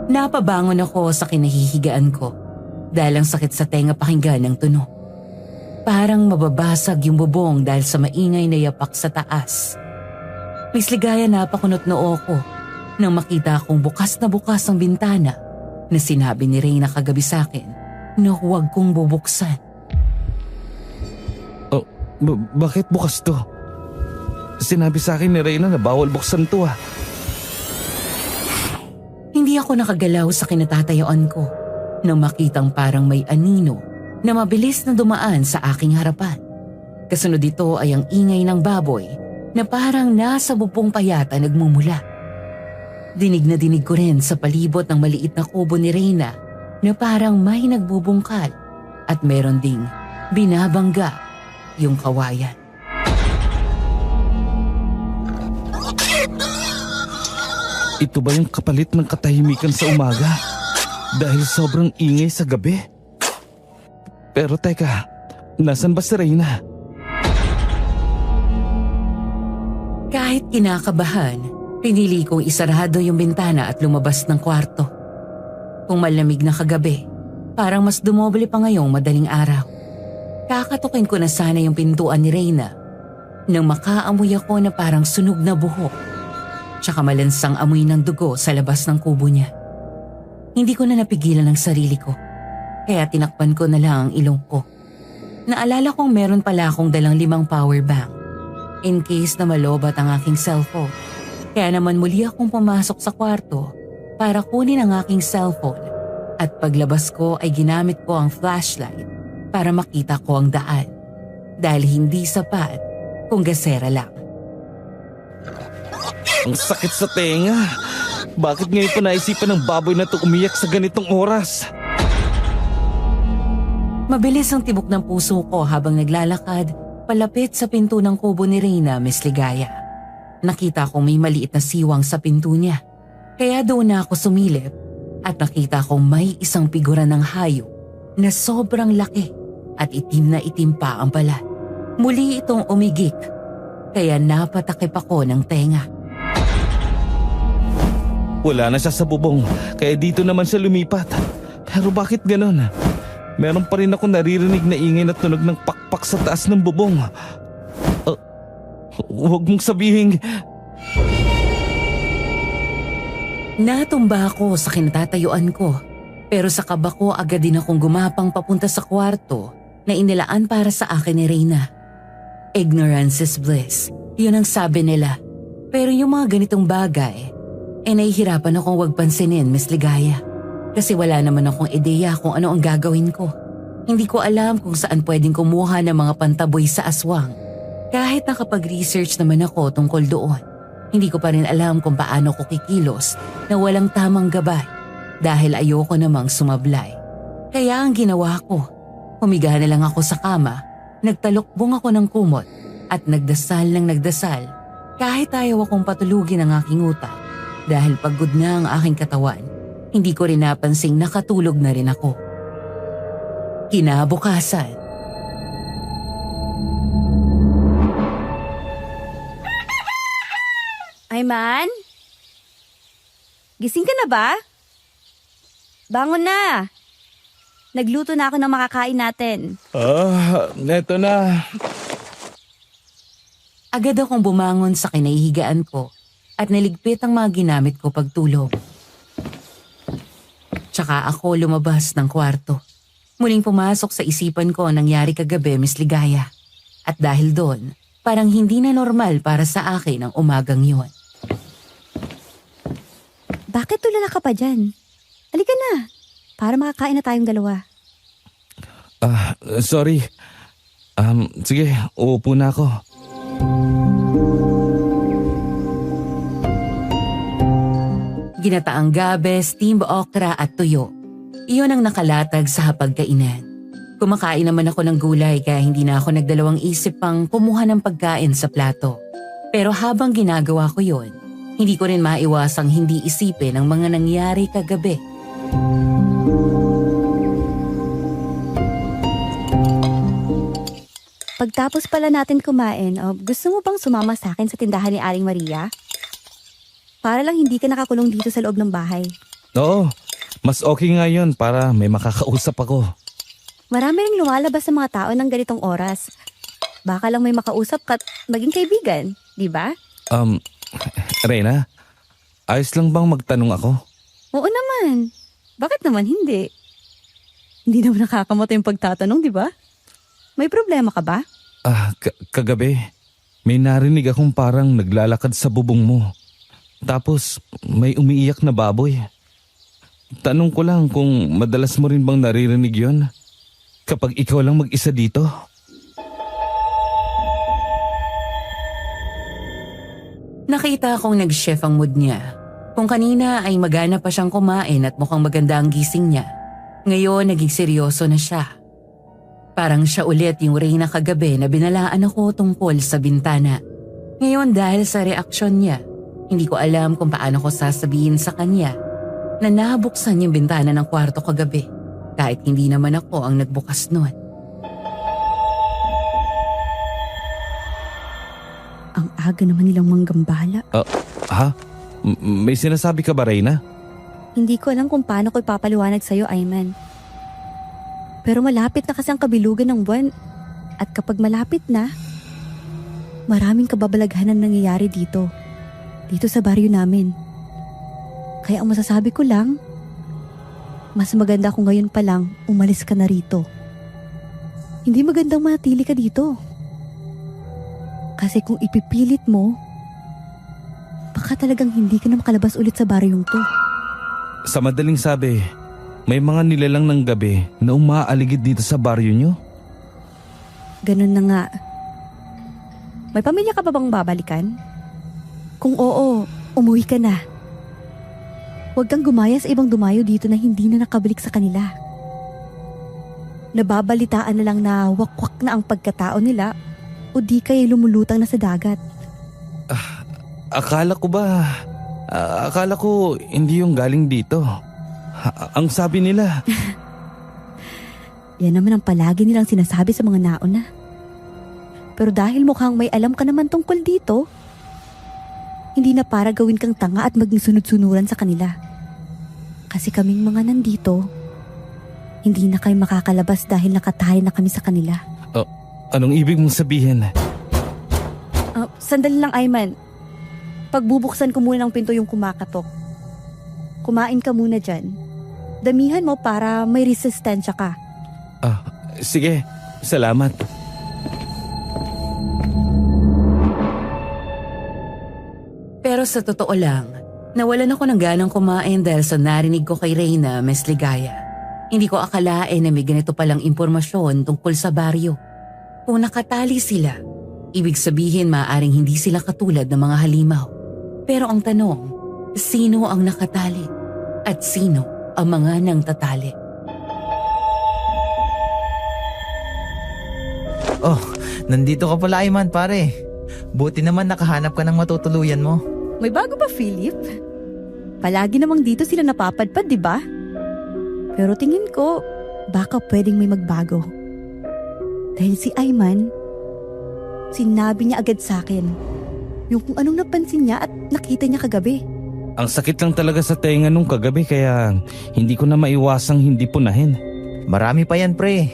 napabangon ako sa kinahihigaan ko dahil ang sakit sa tenga pakinggan ng tunog. Parang mababasag yung bubong dahil sa maingay na yapak sa taas. Miss Ligaya, napakunot noo ko nang makita akong bukas ang bintana na sinabi ni Reyna kagabi sa akin na huwag kong bubuksan. Oh, bakit bukas to? Sinabi sa akin ni Reyna na bawal buksan to . Hindi ako nakagalaw sa kinatatayuan ko nang makitang parang may anino na mabilis na dumaan sa aking harapan. Kasunod dito ay ang ingay ng baboy na parang nasa bubong pa yata nagmumula. Dinig na dinig ko rin sa palibot ng maliit na kubo ni Reyna na parang may nagbubungkal at meron ding binabangga yung kawayan. Ito ba yung kapalit ng katahimikan sa umaga dahil sobrang ingay sa gabi? Pero teka, nasan ba si Reyna? Kahit kinakabahan, pinili kong isarado yung bintana at lumabas ng kwarto. Kung malamig na kagabi, parang mas dumoble pa ngayong madaling araw. Kakatukin ko na sana yung pintuan ni Reyna nang makaamoy ako na parang sunog na buhok tsaka malansang amoy ng dugo sa labas ng kubo niya. Hindi ko na napigilan ang sarili ko, kaya tinakpan ko na lang ang ilong ko. Naalala kong meron pala akong dalang 5 power bank in case na malobat ang aking cellphone. Kaya naman muli akong pumasok sa kwarto para kunin ang aking cellphone at paglabas ko ay ginamit ko ang flashlight para makita ko ang daan dahil hindi sapat kung gasera lang. Ang sakit sa tenga. Bakit ngayon pa naisipan ng baboy na to umiyak sa ganitong oras? Mabilis ang tibok ng puso ko habang naglalakad palapit sa pinto ng kubo ni Reyna, Miss Ligaya. Nakita kong may maliit na siwang sa pinto niya. Kaya doon na ako sumilip at nakita kong may isang figura ng hayop na sobrang laki at itim na itim pa ang balat. Muli itong umigik, kaya napatakip ako ng tenga. Wala na siya sa bubong, kaya dito naman siya lumipat. Pero bakit ganon? Meron pa rin ako naririnig na ingay na tunog ng pakpak sa taas ng bubong. Huwag mong sabihin. Natumba ako sa kinatatayuan ko, pero sa kaba ko agad din akong gumapang papunta sa kwarto na inilaan para sa akin ni Reyna. Ignorance is bliss, yun ang sabi nila. Pero yung mga ganitong bagay, nahihirapan akong wag pansinin, Miss Ligaya. Kasi wala naman akong ideya kung ano ang gagawin ko. Hindi ko alam kung saan pwedeng kumuha ng mga pantaboy sa aswang. Kahit nakapag-research naman ako tungkol doon, hindi ko pa rin alam kung paano ko kikilos na walang tamang gabay dahil ayoko namang sumablay. Kaya ang ginawa ko, humiga na lang ako sa kama, nagtalukbong ako ng kumot at nagdasal ng nagdasal kahit ayaw akong patulugin ang aking utak dahil pagod na ang aking katawan. Hindi ko rin napansing nakatulog na rin ako. Kinabukasan, Ayman? Gising ka na ba? Bangon na. Nagluto na ako ng makakain natin. Neto na. agad akong bumangon sa kinahihigaan ko at niligpit ang mga ginamit ko pagtulog. Tsaka ako lumabas ng kwarto. Muling pumasok sa isipan ko ang nangyari kagabi, Miss Ligaya. At dahil doon, parang hindi na normal para sa akin ang umagang yon. Bakit tulala ka pa dyan? Halika na, para makakain na tayong dalawa. Sorry. Sige, uupo na ako. Ginataang gabe, steamed okra at tuyo. Iyon ang nakalatag sa hapagkainan. Kumakain naman ako ng gulay kaya hindi na ako nagdalawang isip pang kumuha ng pagkain sa plato. Pero habang ginagawa ko yon, hindi ko rin maiwasang hindi isipin ang mga nangyari kagabi. Pagtapos pala natin kumain, gusto mo bang sumama sa akin sa tindahan ni Aling Maria? Para lang hindi ka nakakulong dito sa loob ng bahay. Oo, mas okay nga yun para may makakausap ako. Marami ring lumalabas sa mga tao ng ganitong oras. Baka lang may makausap ka't maging kaibigan, di ba? Reyna, ayos lang bang magtanong ako? Oo naman. Bakit naman hindi? Hindi naman nakakamata yung pagtatanong, di ba? May problema ka ba? Kagabi, may narinig akong parang naglalakad sa bubong mo. Tapos may umiiyak na baboy. Tanong ko lang kung madalas mo rin bang naririnig yon kapag ikaw lang mag-isa dito? Nakita akong nag-chef ang mood niya. Kung kanina ay magana pa siyang kumain at mukhang maganda ang gising niya, ngayon naging seryoso na siya. Parang siya ulit yung Reyna kagabi na binalaan ako tungkol sa bintana. Ngayon dahil sa reaksyon niya, hindi ko alam kung paano ko sasabihin sa kanya na nabuksan yung bintana ng kwarto kagabi kahit hindi naman ako ang nagbukas nun. Ang aga naman nilang manggambala. May sinasabi ka ba, Reyna? Hindi ko alam kung paano ko ipapaliwanag sa'yo, Ayman. Pero malapit na kasi ang kabilugan ng buwan. At kapag malapit na, maraming kababalaghan ang nangyayari dito. Dito sa baryo namin. Kaya ang masasabi ko lang, mas maganda kung ngayon pa lang umalis ka na rito. Hindi magandang manatili ka dito. Kasi kung ipipilit mo, baka talagang hindi ka na makalabas ulit sa baryong to. Sa madaling sabi, may mga nilalang ng gabi na umaaligid dito sa baryo nyo? Ganun na nga. May pamilya ka pa bang babalikan? Kung oo, umuwi ka na. Huwag kang gumaya sa ibang dumayo dito na hindi na nakabalik sa kanila. Nababalitaan na lang na wakwak na ang pagkatao nila o di kayo lumulutang na sa dagat. Akala ko hindi yung galing dito. Ang sabi nila. Yan naman ang palagi nilang sinasabi sa mga nauna. Pero dahil mukhang may alam ka naman tungkol dito, hindi na para gawin kang tanga at maging sunod-sunuran sa kanila. Kasi kaming mga nandito, hindi na kayo makakalabas dahil nakatayo na kami sa kanila. Anong ibig mong sabihin? Sandali lang, Ayman. Pagbubuksan ko muna ng pinto yung kumakatok. Kumain ka muna dyan. Damihan mo para may resistensya ka. Sige, salamat. Pero sa totoo lang, nawalan ako ng ganang kumain dahil sa narinig ko kay Reyna, Miss Ligaya. Hindi ko akalain na may ganito palang impormasyon tungkol sa baryo. Kung nakatali sila, ibig sabihin maaaring hindi sila katulad ng mga halimaw. Pero ang tanong, sino ang nakatali? At sino ang mga nangtatali? Oh, nandito ka pala Ayman pare. Buti naman nakahanap ka ng matutuluyan mo. May bago ba, Philip? Palagi namang dito sila napapadpad, di ba? Pero tingin ko, baka pwedeng may magbago. Dahil si Ayman, sinabi niya agad sa akin yung kung anong napansin niya at nakita niya kagabi. Ang sakit lang talaga sa tenga nung kagabi kaya hindi ko na maiwasang hindi punahin. Marami pa yan pre.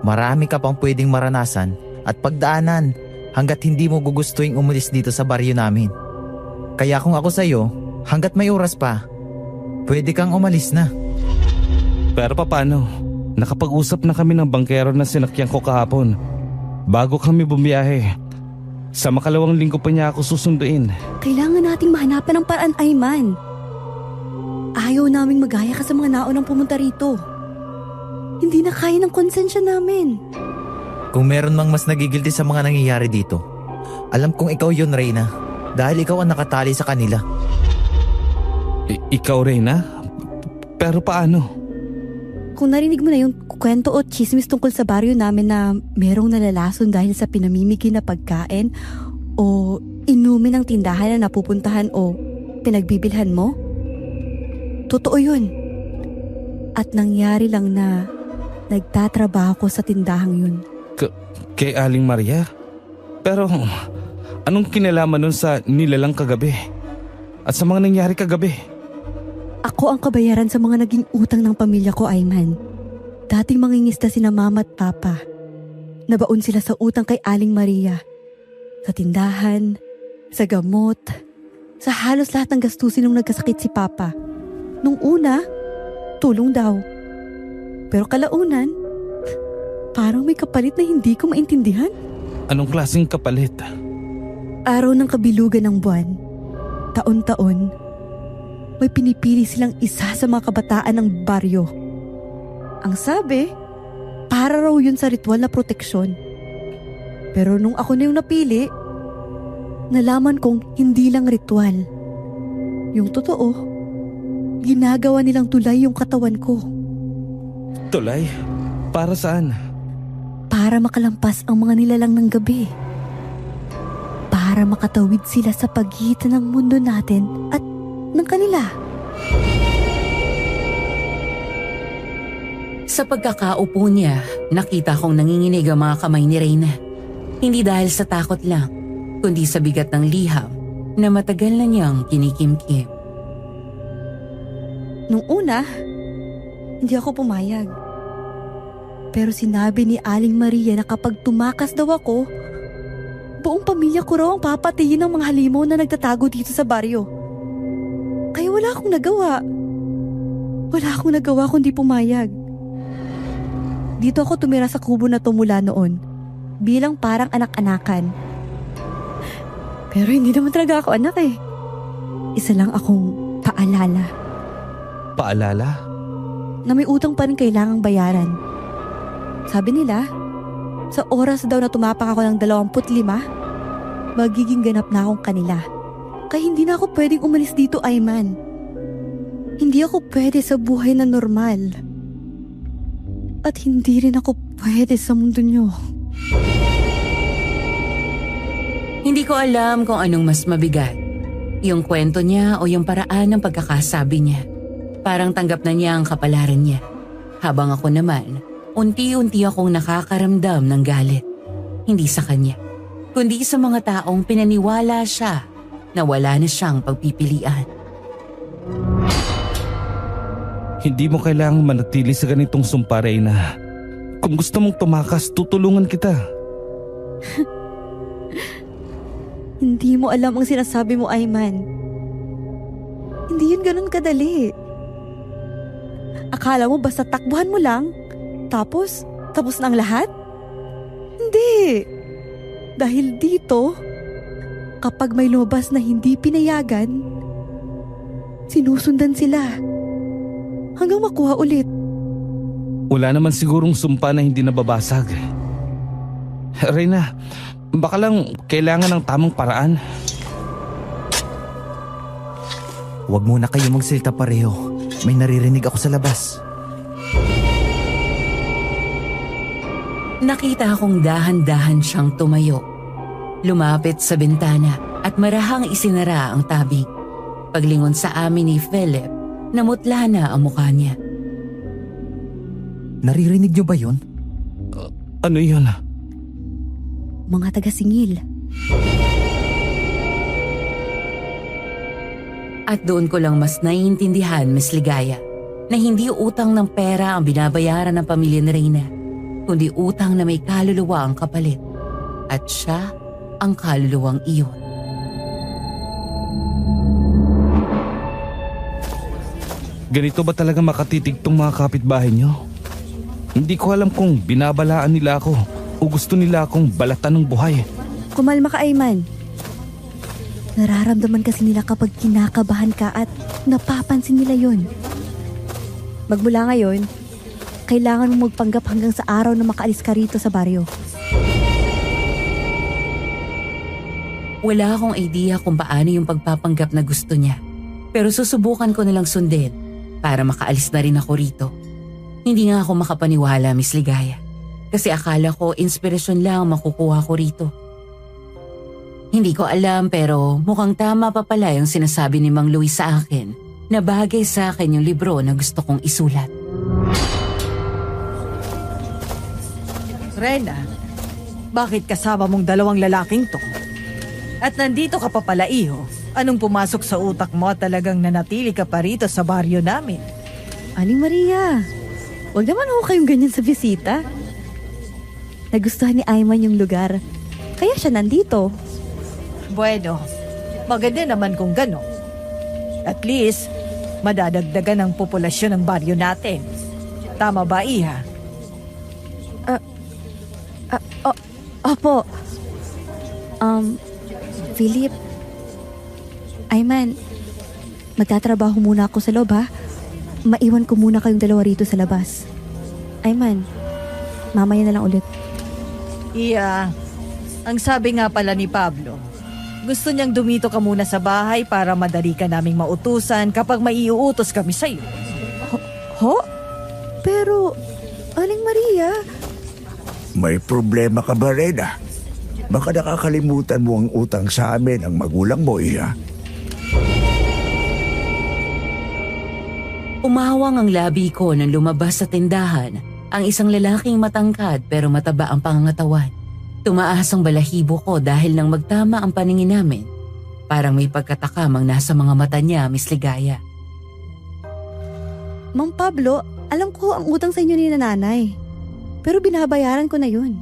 Marami ka pang pwedeng maranasan at pagdaanan hanggat hindi mo gugustuhin umalis dito sa baryo namin. Kaya kung ako sa'yo, hanggat may oras pa, pwede kang umalis na. Pero paano? Nakapag-usap na kami ng bangkero na sinakyan ko kahapon. Bago kami bumiyahe. Sa makalawang linggo pa niya ako susunduin. Kailangan nating mahanapan ng paraan, Ayman. Ayaw naming magaya ka sa mga naunang pumunta rito. Hindi na kaya ng konsensya namin. Kung meron mang mas nagigilty sa mga nangyayari dito, alam kong ikaw yun, Reyna. Dahil ikaw ang nakatali sa kanila. Ikaw, Reyna? Pero paano? Kung narinig mo na yung kwento o chismis tungkol sa baryo namin na merong nalalason dahil sa pinamimigay na pagkain o inumin ng tindahan na napupuntahan o pinagbibilhan mo, totoo yun. At nangyari lang na nagtatrabaho ko sa tindahang yun. Kay Aling Maria? Pero anong kinalaman nun sa nilalang kagabi? At sa mga nangyari kagabi? Ako ang kabayaran sa mga naging utang ng pamilya ko, Ayman. Dating mangingista sina mama at papa. Nabaon sila sa utang kay Aling Maria. Sa tindahan, sa gamot, sa halos lahat ng gastusin nung nagkasakit si papa. Nung una, tulong daw. Pero kalaunan, parang may kapalit na hindi ko maintindihan. Anong klaseng kapalit? Araw ng kabilugan ng buwan, taon-taon, may pinipili silang isa sa mga kabataan ng baryo. Ang sabi, para raw yun sa ritual na proteksyon. Pero nung ako na yung napili, nalaman kong hindi lang ritual. Yung totoo, ginagawa nilang tulay yung katawan ko. Tulay? Para saan? Para makalampas ang mga nilalang ng gabi. Para makatawid sila sa pagitan ng mundo natin at ng kanila. Sa pagkakaupo niya, nakita kong nanginginig ang mga kamay ni Reyna. Hindi dahil sa takot lang, kundi sa bigat ng liham na matagal na niyang kinikimkim. Nung una, hindi ako pumayag. Pero sinabi ni Aling Maria na kapag tumakas daw ako, buong pamilya ko raw ang papatayin ng mga halimaw na nagtatago dito sa baryo. Kaya wala akong nagawa. Wala akong nagawa kundi pumayag. Dito ako tumira sa kubo na to mula noon, bilang parang anak-anakan. Pero hindi naman talaga ako anak eh. Isa lang akong paalala. Paalala? Na may utang pa rin kailangang bayaran. Sabi nila, sa oras daw na tumapak ako ng 25, magiging ganap na akong kanila. Kaya hindi na ako pwedeng umalis dito, Ayman. Hindi ako pwede sa buhay na normal. At hindi rin ako pwede sa mundo nyo. Hindi ko alam kung anong mas mabigat. Yung kwento niya o yung paraan ng pagkakasabi niya. Parang tanggap na niya ang kapalaran niya. Habang ako naman, unti-unti akong nakakaramdam ng galit. Hindi sa kanya, kundi sa mga taong pinaniwala siya na wala na siyang pagpipilian. Hindi mo kailangang manatili sa ganitong sumpa, Reyna. Kung gusto mong tumakas, tutulungan kita. Hindi mo alam ang sinasabi mo, Ayman. Hindi yun ganun kadali. Akala mo basta takbuhan mo lang, tapos na ang lahat? Hindi. Dahil dito, kapag may lumabas na hindi pinayagan, sinusundan sila hanggang makuha ulit. Wala naman sigurong sumpa na hindi nababasag. Reyna, baka lang kailangan ng tamang paraan. Huwag muna kayo magsilta pareho. May naririnig ako sa labas. Nakita kong dahan-dahan siyang tumayo. Lumapit sa bintana at marahang isinara ang tabing. Paglingon sa amin ni Philip, namutla na ang mukha niya. Naririnig niyo ba yun? Ano yun? Mga taga-singil. At doon ko lang mas naiintindihan, Miss Ligaya, na hindi utang ng pera ang binabayaran ng pamilya ni Reyna, kundi utang na may kaluluwa ang kapalit. At siya ang kaluluwang iyon. Ganito ba talaga makatitig tong mga kapitbahay nyo? Hindi ko alam kung binabalaan nila ako o gusto nila akong balatan ng buhay. Kumalma ka, Ayman. Nararamdaman kasi nila kapag kinakabahan ka at napapansin nila yon. Magmula ngayon, kailangan mong magpanggap hanggang sa araw na makaalis ka rito sa baryo. Wala akong idea kung paano yung pagpapanggap na gusto niya. Pero susubukan ko nilang sundin para makaalis na rin ako rito. Hindi nga ako makapaniwala, Miss Ligaya. Kasi akala ko inspirasyon lang makukuha ko rito. Hindi ko alam pero mukhang tama pa pala yung sinasabi ni Mang Luis sa akin na bagay sa akin yung libro na gusto kong isulat. Reyna, bakit kasama mong dalawang lalaking to? At nandito ka pa pala, iho. Anong pumasok sa utak mo at talagang nanatili ka pa rito sa baryo namin? Aling Maria, huwag naman ako kayong ganyan sa bisita. Nagustuhan ni Ayman yung lugar, kaya siya nandito. Bueno, maganda naman kung gano'n. At least, madadagdagan ang populasyon ng baryo natin. Tama ba, iha? Opo. Philip, Ayman, magtatrabaho muna ako sa loob ha. Maiwan ko muna kayong dalawa rito sa labas. Ayman, mamaya na lang ulit. Iya, ang sabi nga pala ni Pablo, gusto niyang dumito ka muna sa bahay para madali ka naming mautusan kapag maiuutos kami sa'yo. Ho? Pero, Aling Maria, May problema ka ba, Reyna? Baka nakakalimutan mo ang utang sa amin ng magulang mo, iya. Umawang ang labi ko nang lumabas sa tindahan ang isang lalaking matangkad pero mataba ang pangangatawan. Tumaas ang balahibo ko dahil nang magtama ang paningin namin. Parang may pagkatakamang nasa mga mata niya, Miss Ligaya. Mang Pablo, alam ko ang utang sa inyo ni nanay. Pero binabayaran ko na yun.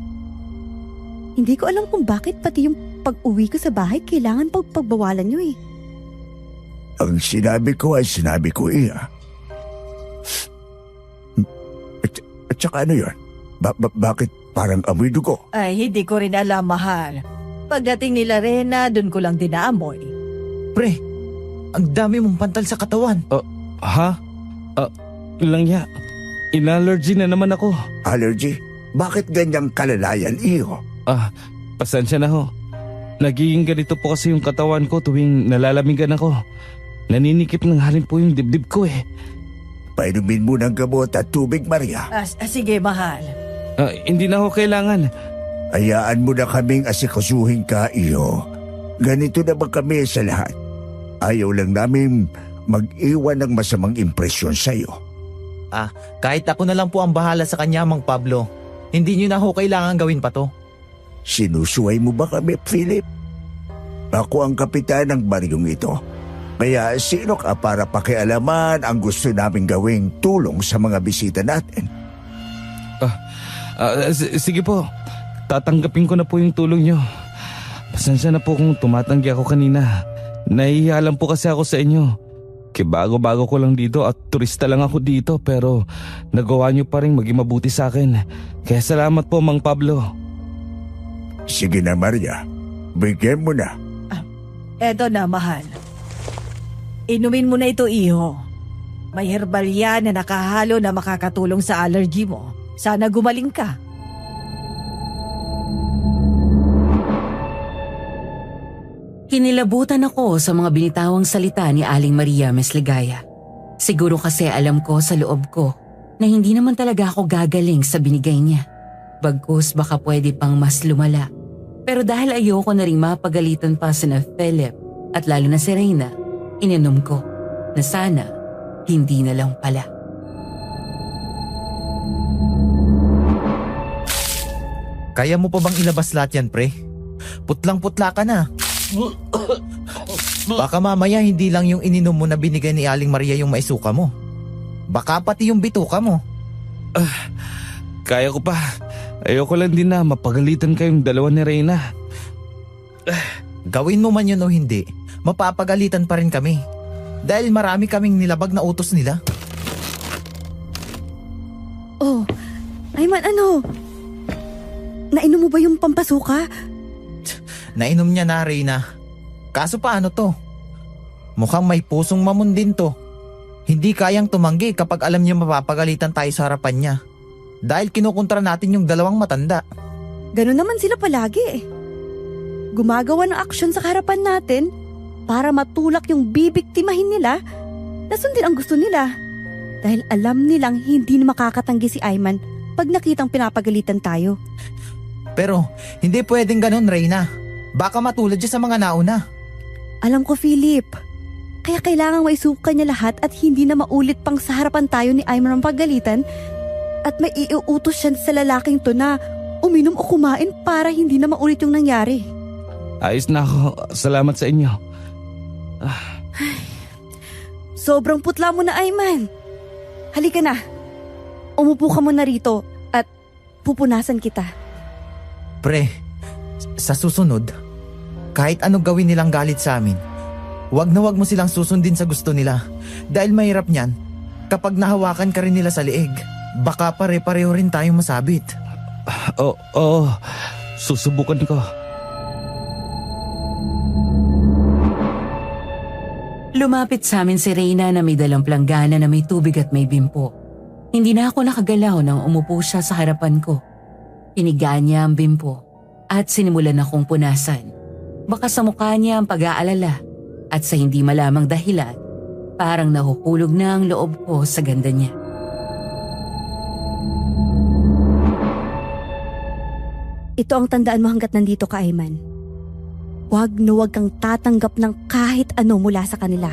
Hindi ko alam kung bakit pati yung pag-uwi ko sa bahay kailangan pagbawalan nyo eh. Ang sinabi ko ay sinabi ko, iya. At saka ano yun? Bakit parang amoy dugo? Ay, hindi ko rin alam, mahal. Pagdating nila Reyna, dun ko lang dinaamoy. Pre, ang dami mong pantal sa katawan. Ha? Langya, in-allergy na naman ako. Allergy? Bakit ganyang kalalayan, iyo? Pasensya na ho. Nagiging ganito po kasi yung katawan ko tuwing nalalamigan ako. Naninikip ng halin po yung dibdib ko eh. Painumin mo ng gamot at tubig, Maria. Sige, mahal. Hindi na ho kailangan. Hayaan mo na kaming asikasuhin ka, iyo. Ganito na ba kami sa lahat? Ayaw lang namin mag-iwan ng masamang impresyon sa'yo. Kahit ako na lang po ang bahala sa kanya, Mang Pablo. Hindi nyo na ho kailangan gawin pa to. Sinusuway mo ba kami, Philip? Ako ang kapitan ng baryong ito. Kaya sino ka para pakialaman ang gusto naming gawing tulong sa mga bisita natin? Sige po. Tatanggapin ko na po yung tulong nyo. Pasensya na po kung tumatanggi ako kanina. Nahihiya lang po kasi ako sa inyo. Bago-bago ko lang dito at turista lang ako dito pero nagawa nyo pa rin maging mabuti sa akin. Kaya salamat po, Mang Pablo. Sige na, Maria. Bigyan mo na. Eto na, mahal. Inumin mo na ito, iho. May herbal yan na nakahalo na makakatulong sa allergy mo. Sana gumaling ka. Kinilabutan ako sa mga binitawang salita ni Aling Maria Mesligaya. Siguro kasi alam ko sa loob ko na hindi naman talaga ako gagaling sa binigay niya. Bagkus baka pwede pang mas lumala. Pero dahil ayoko na rin mapagalitan pa sina Philip at lalo na si Reyna, ininom ko na sana hindi na lang pala. Kaya mo pa bang ilabas lahat yan, pre? Putlang-putla ka na. Baka mamaya hindi lang yung ininom mo na binigay ni Aling Maria yung maisuka mo. Baka pati yung bituka mo. Kaya ko pa. Ayoko lang din na mapagalitan kayong dalawa ni Reyna. Gawin mo man yun o hindi, mapapagalitan pa rin kami. Dahil marami kaming nilabag na utos nila. Oh, Ayman, ano? Nainom mo ba yung pampasuka? Nainom niya na, Reyna. Kaso paano to? Mukhang may pusong mamon din to. Hindi kayang tumanggi kapag alam niya mapapagalitan tayo sa harapan niya. Dahil kinukontra natin yung dalawang matanda. Ganun naman sila palagi. Gumagawa ng aksyon sa harapan natin para matulak yung bibiktimahin nila na sundin ang gusto nila. Dahil alam nilang hindi na makakatanggi si Ayman pag nakitang pinapagalitan tayo. Pero hindi pwedeng ganun, Reyna. Baka matulad siya sa mga nauna. Alam ko, Philip. Kaya kailangang maisuka niya lahat at hindi na maulit pang sa harapan tayo ni Ayman ang paggalitan at may iuutos siya sa lalaking to na uminom o kumain para hindi na maulit yung nangyari. Ayos na ako. Salamat sa inyo. Sobrang putla mo na, Ayman. Halika na. Umupo ka muna rito at pupunasan kita. Pre, sa susunod, kahit ano gawin nilang galit sa amin, wag na wag mo silang susundin sa gusto nila. Dahil mahirap niyan, kapag nahawakan ka rin nila sa liig, baka pare-pareho rin tayong masabit. Oo, susubukan ko. Lumapit sa amin si Reyna na may dalang planggana na may tubig at may bimpo. Hindi na ako nakagalaw nang umupo siya sa harapan ko. Inigaan niya ang bimpo at sinimulan akong punasan. Baka sa mukha niya ang pag-aalala at sa hindi malamang dahilan, parang nahuhulog na ang loob ko sa ganda niya. Ito ang tandaan mo hanggat nandito ka, Ayman. Huwag na huwag kang tatanggap ng kahit ano mula sa kanila.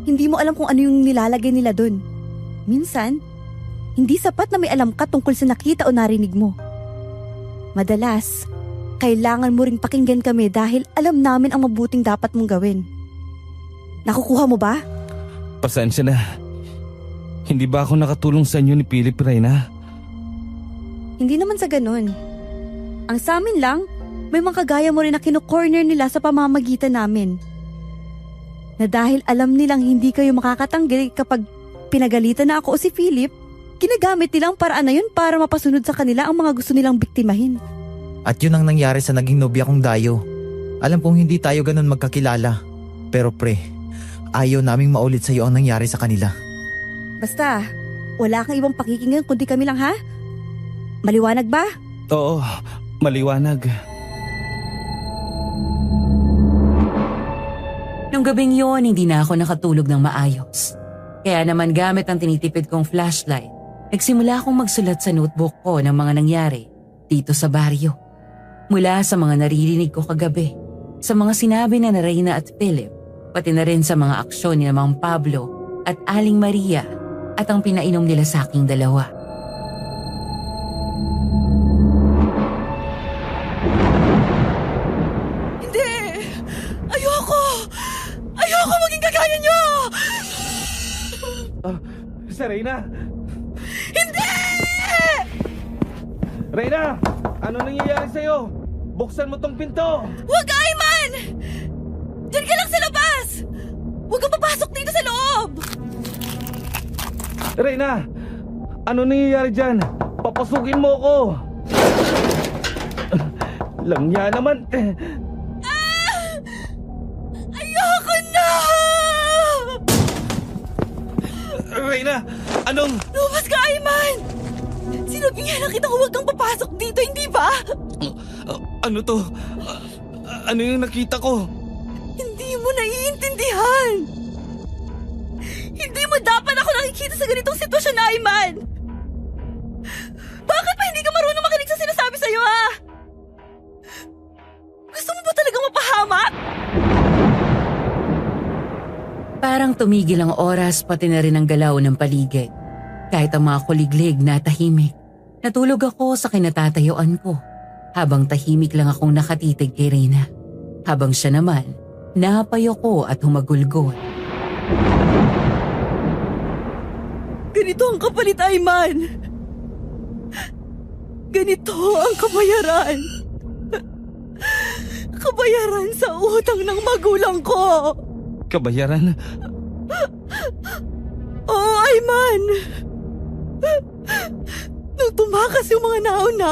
Hindi mo alam kung ano yung nilalagay nila dun. Minsan, hindi sapat na may alam ka tungkol sa nakita o narinig mo. Madalas, kailangan mo ring pakinggan kami dahil alam namin ang mabuting dapat mong gawin. Nakukuha mo ba? Pasensya na. Hindi ba ako nakatulong sa inyo ni Philip, Reyna? Hindi naman sa ganun. Ang sa amin lang, may mga kagaya mo rin na kino-corner nila sa pamamagitan namin. Na dahil alam nilang hindi kayo makakatanggi kapag pinagalitan na ako o si Philip, ginagamit nilang paraan na yun para mapasunod sa kanila ang mga gusto nilang biktimahin. At yun ang nangyari sa naging nobya kong Dayo. Alam kong hindi tayo ganun magkakilala. Pero pre, ayaw naming maulit sa iyo ang nangyari sa kanila. Basta, wala kang ibang pakikinggan kundi kami lang, ha? Maliwanag ba? Oo, maliwanag. Nung gabing yon, hindi na ako nakatulog ng maayos. Kaya naman gamit ang tinitipid kong flashlight, nagsimula akong magsulat sa notebook ko ng mga nangyari dito sa baryo. Mula sa mga naririnig ko kagabi, sa mga sinabi na Reyna at Philip, pati na rin sa mga aksyon ni Mang Pablo at Aling Maria at ang pinainom nila sa aking dalawa. Hindi! Ayoko! Ayoko maging kagaya niyo! Si Reyna! Hindi! Reyna! Ano nangyayari sa'yo? Buksan mo tong pinto! Huwag ka, Ayman! Diyan ka lang sa labas! Huwag kang papasok dito sa loob! Reyna! Ano nangyayari dyan? Papasukin mo ako! Langya naman! Reyna, anong... Lumabas ka, Ayman! Sinabi nga na kitang huwag kang papasok dito, hindi ba? Ano to? Ano yung nakita ko? Hindi mo naiintindihan! Hindi mo dapat ako nakikita sa ganitong sitwasyon, Ayman! Bakit pa hindi ka marunong makinig sa sinasabi sa'yo, ha? Gusto mo ba talagang mapahamak? Parang tumigil ang oras pati na rin ang galaw ng paligid. Kahit ang mga kuliglig na tahimik, natulog ako sa kinatatayuan ko. Habang tahimik lang akong nakatitig kay Reyna. Habang siya naman, napayoko at humagulgol. Ganito ang kapalit, Ayman. Ganito ang kabayaran. Kabayaran sa utang ng magulang ko. Kabayaran? Oo, Ayman. Nung tumakas yung mga nauna,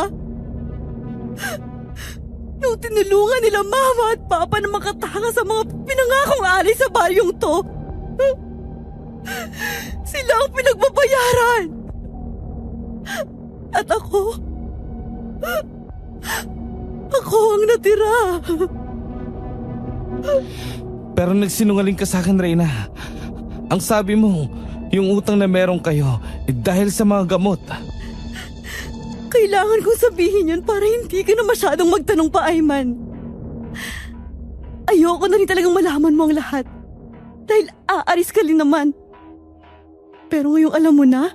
nung tinulungan nila mama at papa na makataka sa mga pinangakong alay sa baryong to, sila ang pinagbabayaran. At ako ang natira. Pero nagsinungaling ka sa akin, Reyna. Ang sabi mo, yung utang na meron kayo dahil sa mga gamot. Kailangan kong sabihin yun para hindi ka na masyadong magtanong pa, Ayman. Ayoko na rin talagang malaman mo ang lahat. Dahil aalis ka rin naman. Pero ngayong alam mo na,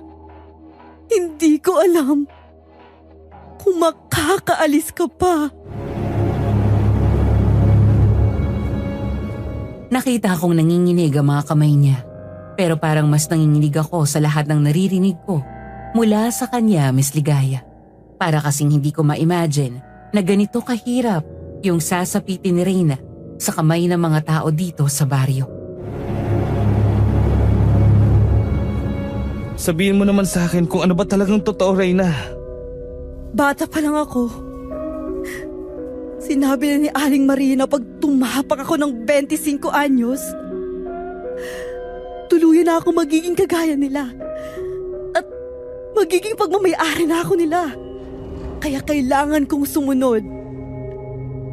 hindi ko alam kung makakaalis ka pa. Nakita akong nanginginig ang mga kamay niya. Pero parang mas nanginginig ako sa lahat ng naririnig ko mula sa kanya, Miss Ligaya. Para kasing hindi ko ma-imagine na ganito kahirap yung sasapitin ni Reyna sa kamay ng mga tao dito sa baryo. Sabihin mo naman sa akin kung ano ba talagang totoo, Reyna. Bata pa lang ako. Sinabi na ni Aling Maria na pag tumapak ako ng 25 anyos, tuluyan na ako magiging kagaya nila. At magiging pagmamayari na ako nila. Kaya kailangan kong sumunod.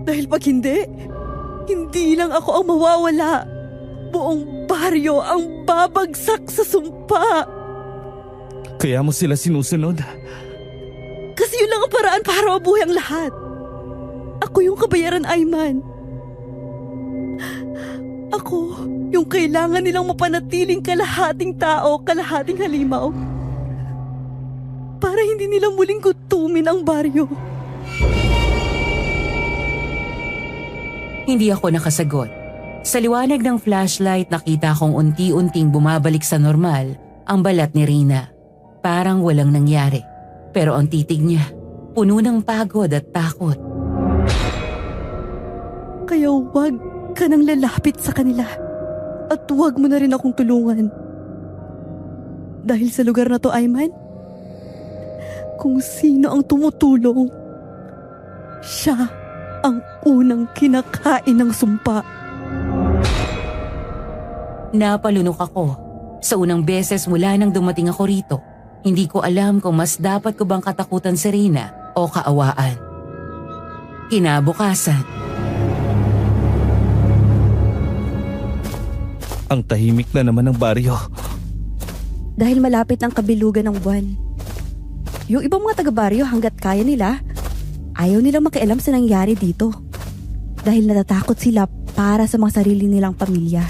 Dahil pag hindi lang ako ang mawawala. Buong baryo ang babagsak sa sumpa. Kaya mo sila sinusunod? Kasi yun lang ang paraan para mabuhay ang lahat. Ako yung kabayaran, Ayman. Ako yung kailangan nilang mapanatiling kalahating tao, kalahating halimaw. Para hindi nila muling gutumin ang baryo. Hindi ako nakasagot. Sa liwanag ng flashlight nakita kong unti-unting bumabalik sa normal ang balat ni Reyna. Parang walang nangyari. Pero ang titig niya, puno ng pagod at takot. Kaya huwag ka nang lalapit sa kanila. At huwag mo na rin akong tulungan. Dahil sa lugar na to, Ayman, kung sino ang tumutulong, siya ang unang kinakain ng sumpa. Napalunok ako. Sa unang beses mula nang dumating ako rito, hindi ko alam kung mas dapat ko bang katakutan si Reyna o kaawaan. Kinabukasan, Ang tahimik na naman ng baryo. Dahil malapit ang kabilugan ng buwan. Yung ibang mga taga-baryo hanggat kaya nila, ayaw nilang makialam sa nangyari dito. Dahil natatakot sila para sa mga sarili nilang pamilya.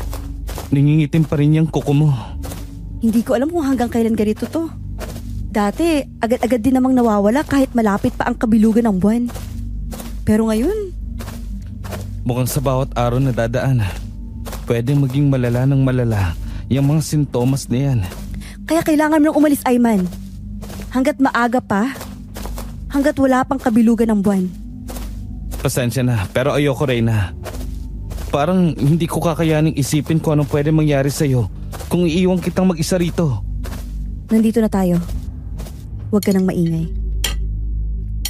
Ningingitim pa rin yung kuko mo. Hindi ko alam kung hanggang kailan ganito to. Dati, agad-agad din namang nawawala kahit malapit pa ang kabilugan ng buwan. Pero ngayon, Mukhang sa bawat araw na dadaan, pwedeng maging malala ng malala yung mga sintomas na yan. kaya kailangan mo nang umalis, Ayman. Hanggat maaga pa, hanggat wala pang kabilugan ng buwan. Pasensya na, pero ayoko, Reyna. Parang hindi ko kakayaning isipin kung anong pwede mangyari sa'yo kung iiwan kitang mag-isa rito. Nandito na tayo. Huwag ka nang maingay.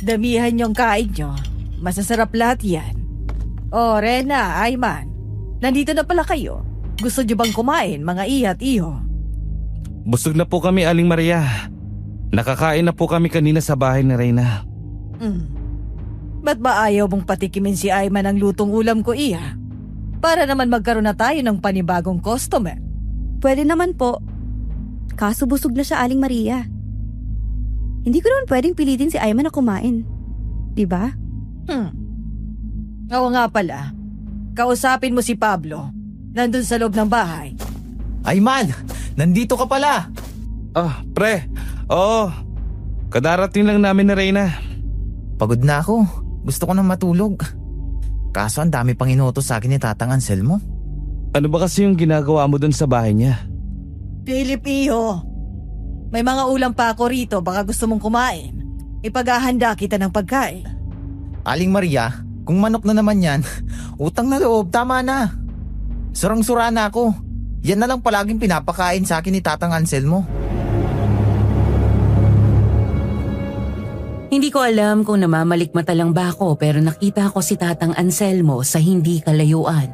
Damihan yung kain nyo. Masasarap lahat yan. Oh, Rena, Ayman. Nandito na pala kayo. Gusto nyo bang kumain, mga iya at iho? Busog na po kami, Aling Maria. Nakakain na po kami kanina sa bahay ni Reyna. Ba't ba ayaw mong patikimin si Ayman ang lutong ulam ko, Iha? Para naman magkaroon na tayo ng panibagong customer. Pwede naman po. Kaso busog na siya, Aling Maria. Hindi ko naman pwedeng pilitin si Ayman na kumain. Diba? Oo nga pala. Kausapin mo si Pablo. Nandun sa loob ng bahay. Ayman, nandito ka pala. Pre. Oo. Kadarating lang namin ni Reyna. Pagod na ako. Gusto ko nang matulog. Kaso ang dami pang inutos sa akin ni Tatang Anselmo. Ano ba kasi yung ginagawa mo dun sa bahay niya? Philip, iho. May mga ulam pa ako rito, baka gusto mong kumain. Ipaghahanda kita ng pagkain. Aling Maria, kung manok na naman yan, utang na loob, tama na. Surang-sura na ako. Yan na lang palaging pinapakain sa akin ni Tatang Anselmo. Hindi ko alam kung namamalikmata lang ba ako pero nakita ko si Tatang Anselmo sa hindi kalayuan.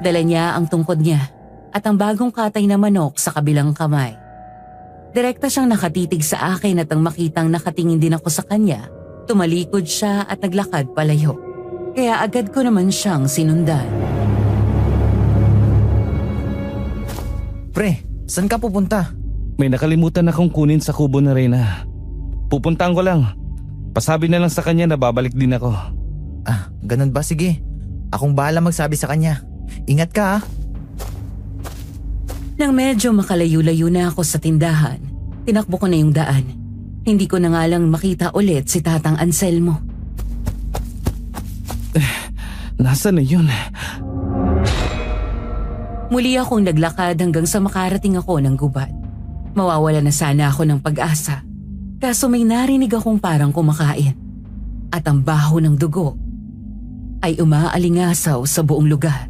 Dala niya ang tungkod niya at ang bagong katay na manok sa kabilang kamay. Direkta siyang nakatitig sa akin at ang makitang nakatingin din ako sa kanya, tumalikod siya at naglakad palayo. Kaya agad ko naman siyang sinundan. Pre, saan ka pupunta? May nakalimutan akong kunin sa kubo ni Reyna. Pupuntaan ko lang. Pasabi na lang sa kanya na babalik din ako. Ganun ba? Sige. Akong bahala magsabi sa kanya. Ingat ka, ha? Nang medyo makalayo-layo na ako sa tindahan, tinakbo ko na yung daan. Hindi ko na nga lang makita ulit si Tatang Anselmo. Nasaan na yun? Muli akong naglakad hanggang sa makarating ako ng gubat. Mawawala na sana ako ng pag-asa. Kaso may narinig akong parang kumakain. At ang baho ng dugo ay umaalingasaw sa buong lugar.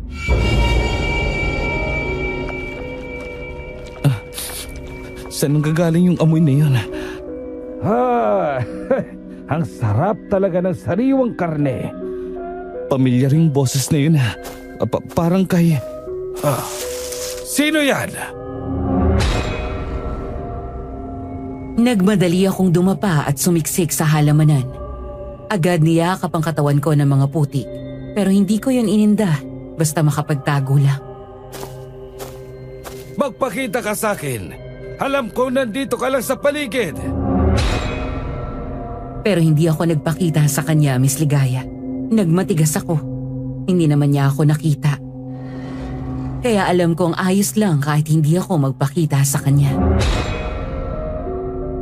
Saan gagaling yung amoy na yun? Ang sarap talaga ng sariwang karne. Pamilyar yung boses na yun. Parang kay... Sino yan? Nagmadali akong dumapa at sumiksik sa halamanan. Agad niyakap ang katawan ko ng mga putik. Pero hindi ko yun ininda, basta makapagtago lang. Magpakita ka sa akin. Alam ko nandito ka lang sa paligid. Pero hindi ako nagpakita sa kanya, Miss Ligaya. Nagmatigas ako. Hindi naman niya ako nakita. Kaya alam kong ayos lang kahit hindi ako magpakita sa kanya.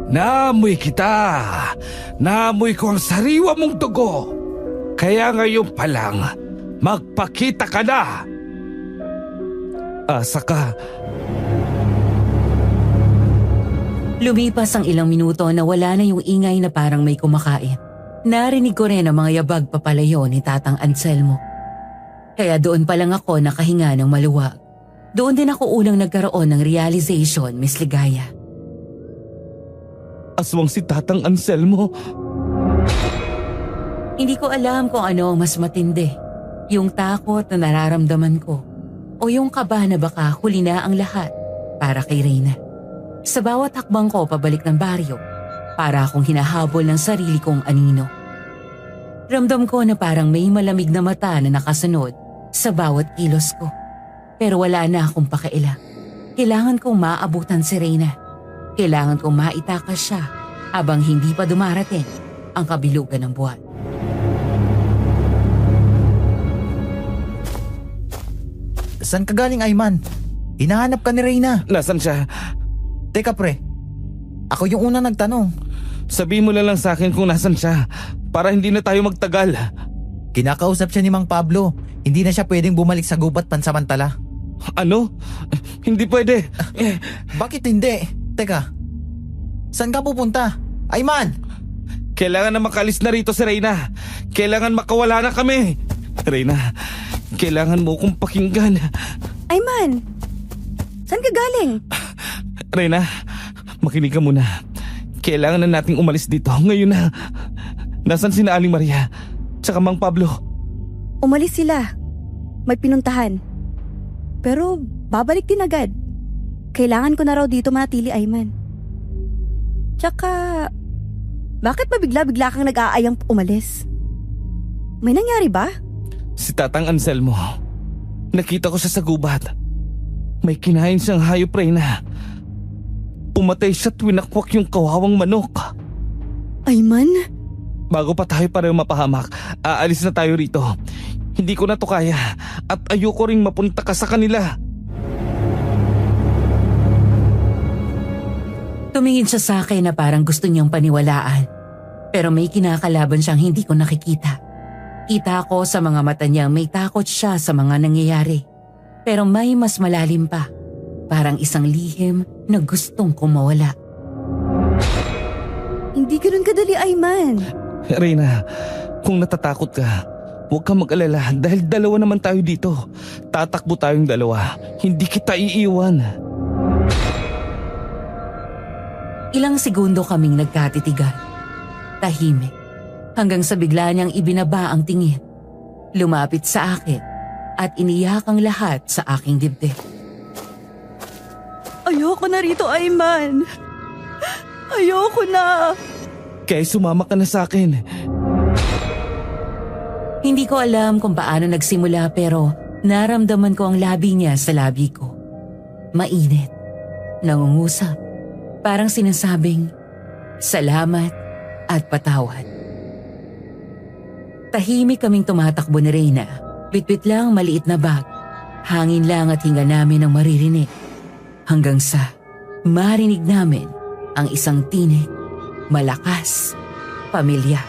Naamoy kita. Naamoy ko ang sariwa mong dugo. Kaya ngayon pa lang, magpakita ka na. Asa ka. Lumipas ang ilang minuto na wala na yung ingay na parang may kumakain. Narinig ko rin ang mga yabag papalayo ni Tatang Anselmo. Kaya doon pa lang ako nakahinga ng maluwag. Doon din ako unang nagkaroon ng realization, Miss Ligaya. Aswang si Tatang Anselmo. Hindi ko alam kung ano ang mas matindi. Yung takot na nararamdaman ko o yung kaba na baka huli na ang lahat para kay Reyna. Sa bawat hakbang ko pabalik ng baryo, para akong hinahabol ng sarili kong anino. Ramdam ko na parang may malamig na mata na nakasunod sa bawat kilos ko. Pero wala na akong pakialam. Kailangan kong maabutan si Reyna. Kailangan kong maitakas siya habang hindi pa dumarating ang kabilugan ng buwan. Saan ka galing, Ayman? Hinahanap ka ni Reyna. Nasaan siya? Teka pre, ako yung unang nagtanong. Sabihin mo na lang sa akin kung nasan siya para hindi na tayo magtagal. Kinakausap siya ni Mang Pablo. Hindi na siya pwedeng bumalik sa gubat pansamantala. Ano? Hindi pwede. Bakit hindi? Teka, saan ka pupunta? Ayman! Kailangan na makalis na rito si Reyna. Kailangan makawala na kami. Reyna, kailangan mo kong pakinggan. Ayman! Saan ka galing? Reyna, makinig ka muna. Kailangan na nating umalis dito. Ngayon na. Nasaan si Aling Maria? Tsaka Mang Pablo? Umalis sila. May pinuntahan. Pero babalik din agad. Kailangan ko na raw dito manatili, Ayman. Tsaka, bakit ba bigla-bigla kang nag-aayang umalis? May nangyari ba? Si Tatang Anselmo, nakita ko siya sa gubat. May kinain siyang hayop, Reyna. Pumatay siya at winakwak yung kawawang manok. Ayman? Bago pa tayo pareho mapahamak, aalis na tayo rito. Hindi ko na to kaya at ayoko ring mapunta ka sa kanila. Tumingin siya sa akin na parang gusto niyang paniwalaan. Pero may kinakalaban siyang hindi ko nakikita. Kita ko sa mga mata niya may takot siya sa mga nangyayari. Pero may mas malalim pa. Parang isang lihim na gustong kumawala. Hindi ganun kadali, Ayman. Reyna, kung natatakot ka, huwag kang mag-alala dahil dalawa naman tayo dito. Tatakbo tayong dalawa. Hindi kita iiwan. Ilang segundo kaming nagkatitigan. Tahimik. Hanggang sa bigla niyang ibinaba ang tingin. Lumapit sa akin at iniyak ang lahat sa aking dibdib. Ayoko na rito, Ayman. Ayoko na. Kaya sumama ka na sa akin. Hindi ko alam kung paano nagsimula pero naramdaman ko ang labi niya sa labi ko. Mainit. Nangungusap. Parang sinasabing, salamat at patawad. Tahimik kaming tumatakbo ni Reyna. Bitbit lang maliit na bag. Hangin lang at hinga namin ang maririnig. Hanggang sa marinig namin ang isang tinig, malakas, pamilya.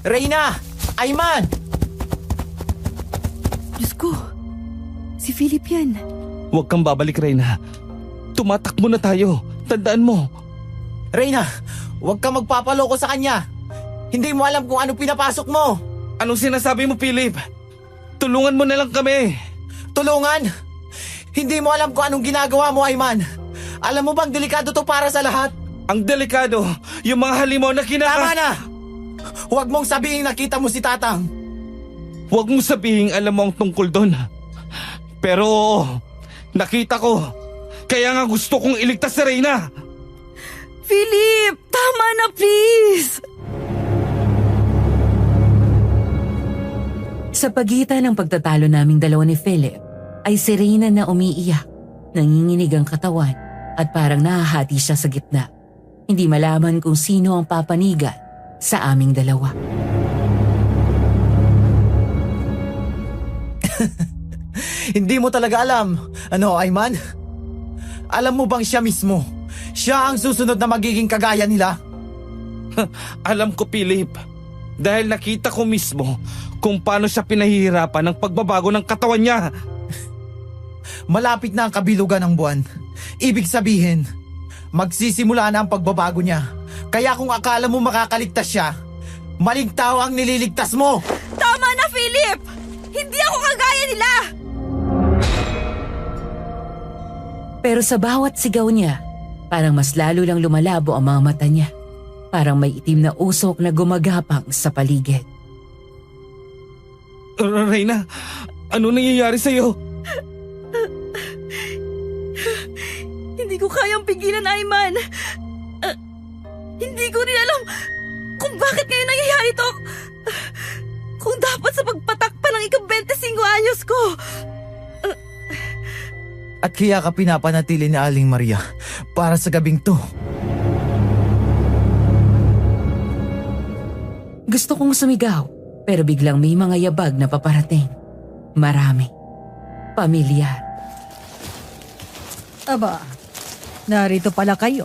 Reyna! Ayman! Diyos ko, si Philip yan. Huwag kang babalik, Reyna. Tumatakbo na tayo. Tandaan mo. Reyna, huwag kang magpapaloko sa kanya. Hindi mo alam kung ano pinapasok mo. Anong sinasabi mo, Philip? Tulungan mo na lang kami. Tulungan? Hindi mo alam kung anong ginagawa mo, Ayman. Alam mo bang delikado to para sa lahat? Ang delikado, yung mga halimaw na Tama na! Huwag mong sabihin nakita mo si Tatang. Huwag mong sabihin alam mo ang tungkol doon. Pero oo, nakita ko. Kaya nga gusto kong iligtas si Reyna. Philip, tama na please. Sa pagitan ng pagtatalo naming dalawa ni Philip, ay si Reyna na umiiyak, nanginginig ang katawan at parang nahahati siya sa gitna. Hindi malaman kung sino ang papanigan sa aming dalawa. Hindi mo talaga alam. Ano, Ayman? Alam mo bang siya mismo? Siya ang susunod na magiging kagaya nila? Alam ko, Philip. Dahil nakita ko mismo kung paano siya pinahihirapan ng pagbabago ng katawan niya. Malapit na ang kabilugan ng buwan. Ibig sabihin, magsisimula na ang pagbabago niya. Kaya kung akala mo makakaligtas siya, maling tao ang nililigtas mo! Tama na, Philip! Hindi ako kagaya nila! Pero sa bawat sigaw niya, parang mas lalo lang lumalabo ang mga mata niya. Parang may itim na usok na gumagapang sa paligid. Reyna, ano nangyayari sa'yo? Hindi ko kayang pigilan, Ayman. Hindi ko rin alam kung bakit ngayon nangyayari to. Kung dapat sa pagpatak pa ng ika-25 anyos ko. At kaya ka pinapanatili ni Aling Maria para sa gabing to. Gusto kong sumigaw, pero biglang may mga yabag na paparating. Marami. Pamilyar. Aba, narito pala kayo.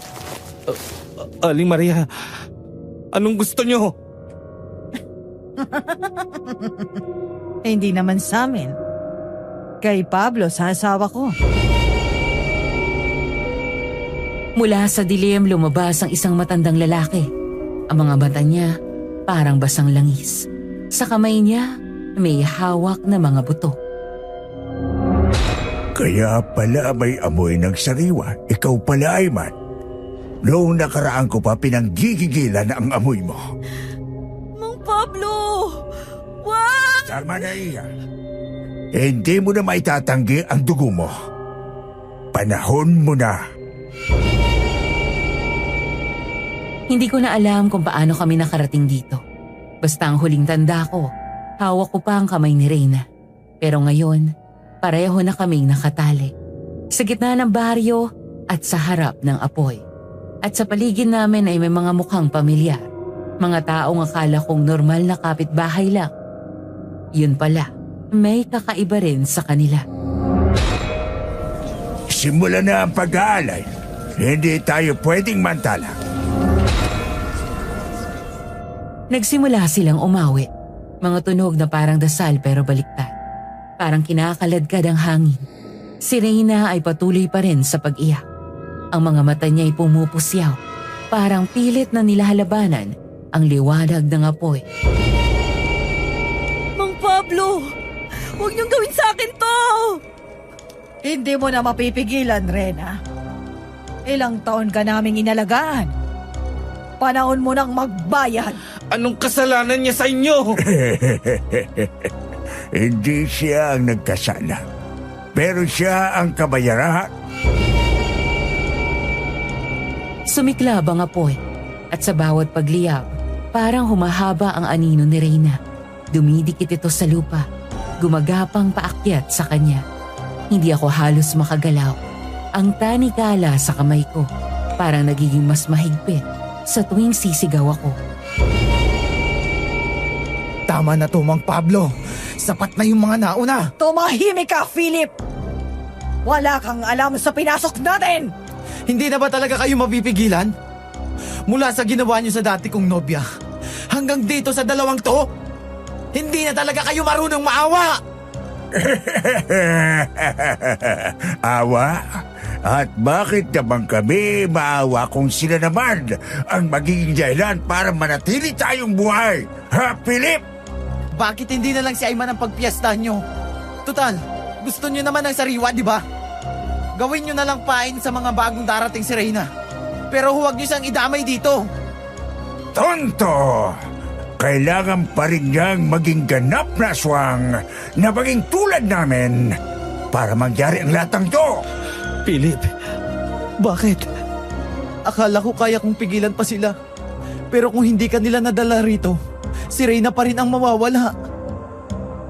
Aling Maria, anong gusto niyo? Hindi naman sa amin. Kay Pablo sa asawa ko. Mula sa dilim lumabas ang isang matandang lalaki. Ang mga mata niya parang basang langis. Sa kamay niya may hawak na mga buto. Kaya pala may amoy ng sariwa. Ikaw pala, Ayman. Noong nakaraan ko pa pinanggigigilan ang amoy mo. Mang Pablo! Wag! Tama na iyan. Hindi mo na maitatanggi ang dugo mo. Panahon mo na. Hindi ko na alam kung paano kami nakarating dito. Basta ang huling tanda ko, hawak ko pa ang kamay ni Reyna. Pero ngayon, pareho na kaming nakatali. Sa gitna ng baryo at sa harap ng apoy. At sa paligid namin ay may mga mukhang pamilyar. Mga taong akala kong normal na kapitbahay lang. Yun pala, may kakaiba rin sa kanila. Simula na ang pag-aalay. Hindi tayo pwedeng mantala. Nagsimula silang umawi. Mga tunog na parang dasal pero baliktad. Parang kinakaladkad ang hangin. Si Reyna ay patuloy pa rin sa pag-iyak. Ang mga mata niya ay pumupusyaw. Parang pilit na nilahalabanan ang liwanag ng apoy. Mang Pablo, huwag niyong gawin sa akin to! Hindi mo na mapipigilan, Rena. Ilang taon ka naming inalagaan. Panahon mo nang magbayad. Anong kasalanan niya sa inyo? Hindi siya ang nagkasala. Pero siya ang kabayaran. Sumiklab ang apoy at sa bawat pagliyab, parang humahaba ang anino ni Reyna. Dumidikit ito sa lupa, gumagapang paakyat sa kanya. Hindi ako halos makagalaw. Ang tanikala sa kamay ko parang nagiging mas mahigpit sa tuwing sisigaw ako. Tama na to, Mang Pablo. Sapat na yung mga nauna. Tumahimik ka, Philip! Wala kang alam sa pinasok natin! Hindi na ba talaga kayo mapipigilan? Mula sa ginawa niyo sa dati kong nobya, hanggang dito sa dalawang to, hindi na talaga kayo marunong maawa! Awa? At bakit naman kami maawa kung sila naman ang magiging dahilan para manatili tayong buhay? Ha, Philip? Bakit hindi na lang si Ayman ang pagpiyastahan nyo? Tutal, gusto nyo naman ng sariwa, di ba? Gawin nyo na lang pain sa mga bagong darating si Reyna. Pero huwag nyo siyang idamay dito. Tonto! Kailangan pa rin niyang maging ganap na aswang na maging tulad namin para mangyari ang lahat ng to. Philip, bakit? Akala ko kaya kong pigilan pa sila. Pero kung hindi ka nila nadala rito, si Reyna pa rin ang mawawala.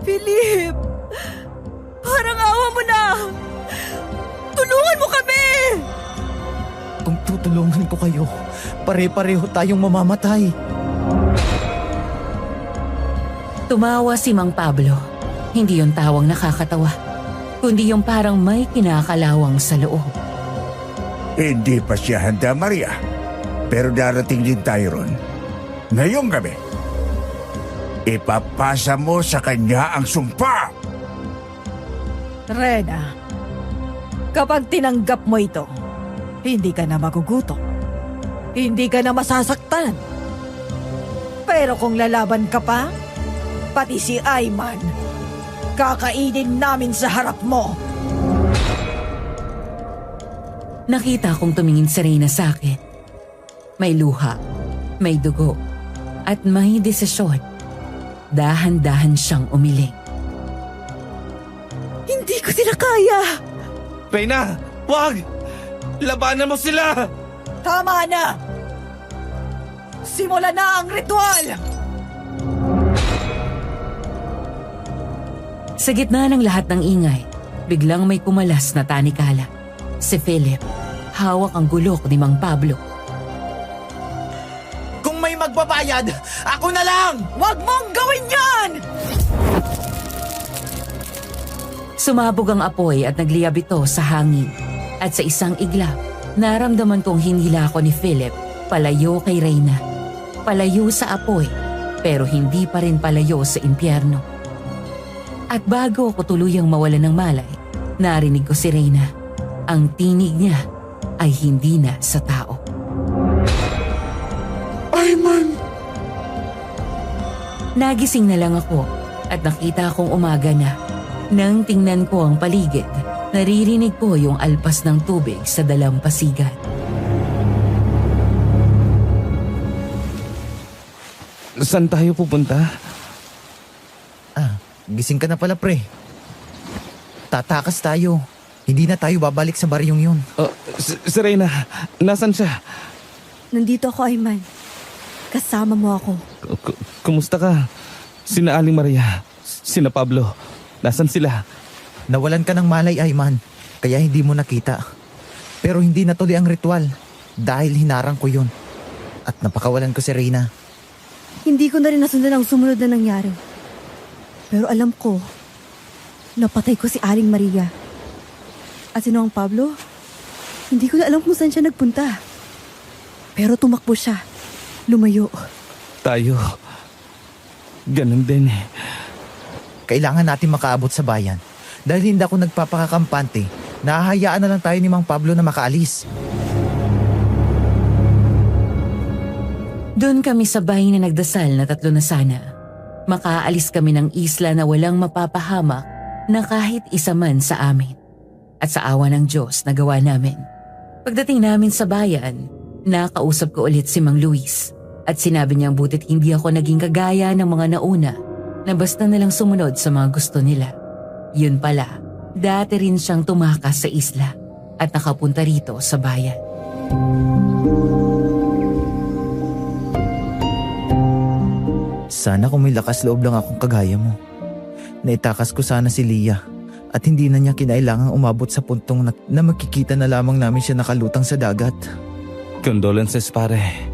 Philip! Parang awa mo na! Tulungan mo kami! Kung tutulungan ko kayo, pare-pareho tayong mamamatay. Tumawa si Mang Pablo. Hindi yung tawang nakakatawa, kundi yung parang may kinakalawang sa loob. Hindi pa siya handa, Maria. Pero darating din tayo ron. Ngayong gabi, ipapasa mo sa kanya ang sumpa. Rena, kapag tinanggap mo ito, hindi ka na magugutom. Hindi ka na masasaktan. Pero kung lalaban ka pa, pati si Ayman, kakainin namin sa harap mo. Nakita kong tumingin si Reyna sa akin. May luha, may dugo, at may desisyon. Dahan-dahan siyang umiling. Hindi ko sila kaya! Reyna, wag! Labanan mo sila! Tama na! Simula na ang ritual! Sa gitna ng lahat ng ingay, biglang may kumalas na tanikala. Si Philip, hawak ang gulok ni Mang Pablo. Kung may magbabayad, ako na lang! Huwag mong gawin yan! Sumabog ang apoy at nagliyab ito sa hangin. At sa isang iglap, naramdaman kong hinila ko ni Philip palayo kay Reyna. Palayo sa apoy, pero hindi pa rin palayo sa impyerno. At bago ko tuluyang mawala ng malay, narinig ko si Reyna. Ang tinig niya ay hindi na sa tao. Ayman! Nagising na lang ako at nakita kong umaga na. Nang tingnan ko ang paligid, naririnig ko yung alpas ng tubig sa dalampasigan. Saan tayo pupunta? Gising ka na pala, pre. Tatakas tayo. Hindi na tayo babalik sa baryong yun. Si Reyna, nasan siya? Nandito ako, Ayman. Kasama mo ako. Kumusta ka? Sina Aling Maria, sina Pablo, nasan sila? Nawalan ka ng malay, Ayman. Kaya hindi mo nakita. Pero hindi natuloy ang ritual. Dahil hinarang ko yun. At napakawalan ko si Reyna. Hindi ko na rin nasundan ang sumunod na nangyari. Pero alam ko, napatay ko si Aling Maria. At sino ang Pablo? Hindi ko na alam kung saan siya nagpunta. Pero tumakbo siya. Lumayo. Tayo. Ganun din eh. Kailangan natin makaabot sa bayan. Dahil hindi ako nagpapakakampante, nahahayaan na lang tayo ni Mang Pablo na makaalis. Doon kami sa bahay na nagdasal na 3 na sana. Makaalis kami ng isla na walang mapapahamak na kahit isa man sa amin. At sa awa ng Diyos nagawa namin. Pagdating namin sa bayan, nakausap ko ulit si Mang Luis. At sinabi niyang butit hindi ako naging kagaya ng mga nauna na basta nalang sumunod sa mga gusto nila. Yun pala, dati rin siyang tumakas sa isla at nakapunta rito sa bayan. Sana kung may lakas loob lang akong kagaya mo. Naitakas ko sana si Lia at hindi na niya kinailangang umabot sa puntong na makikita na lamang namin siya nakalutang sa dagat. Condolences pare.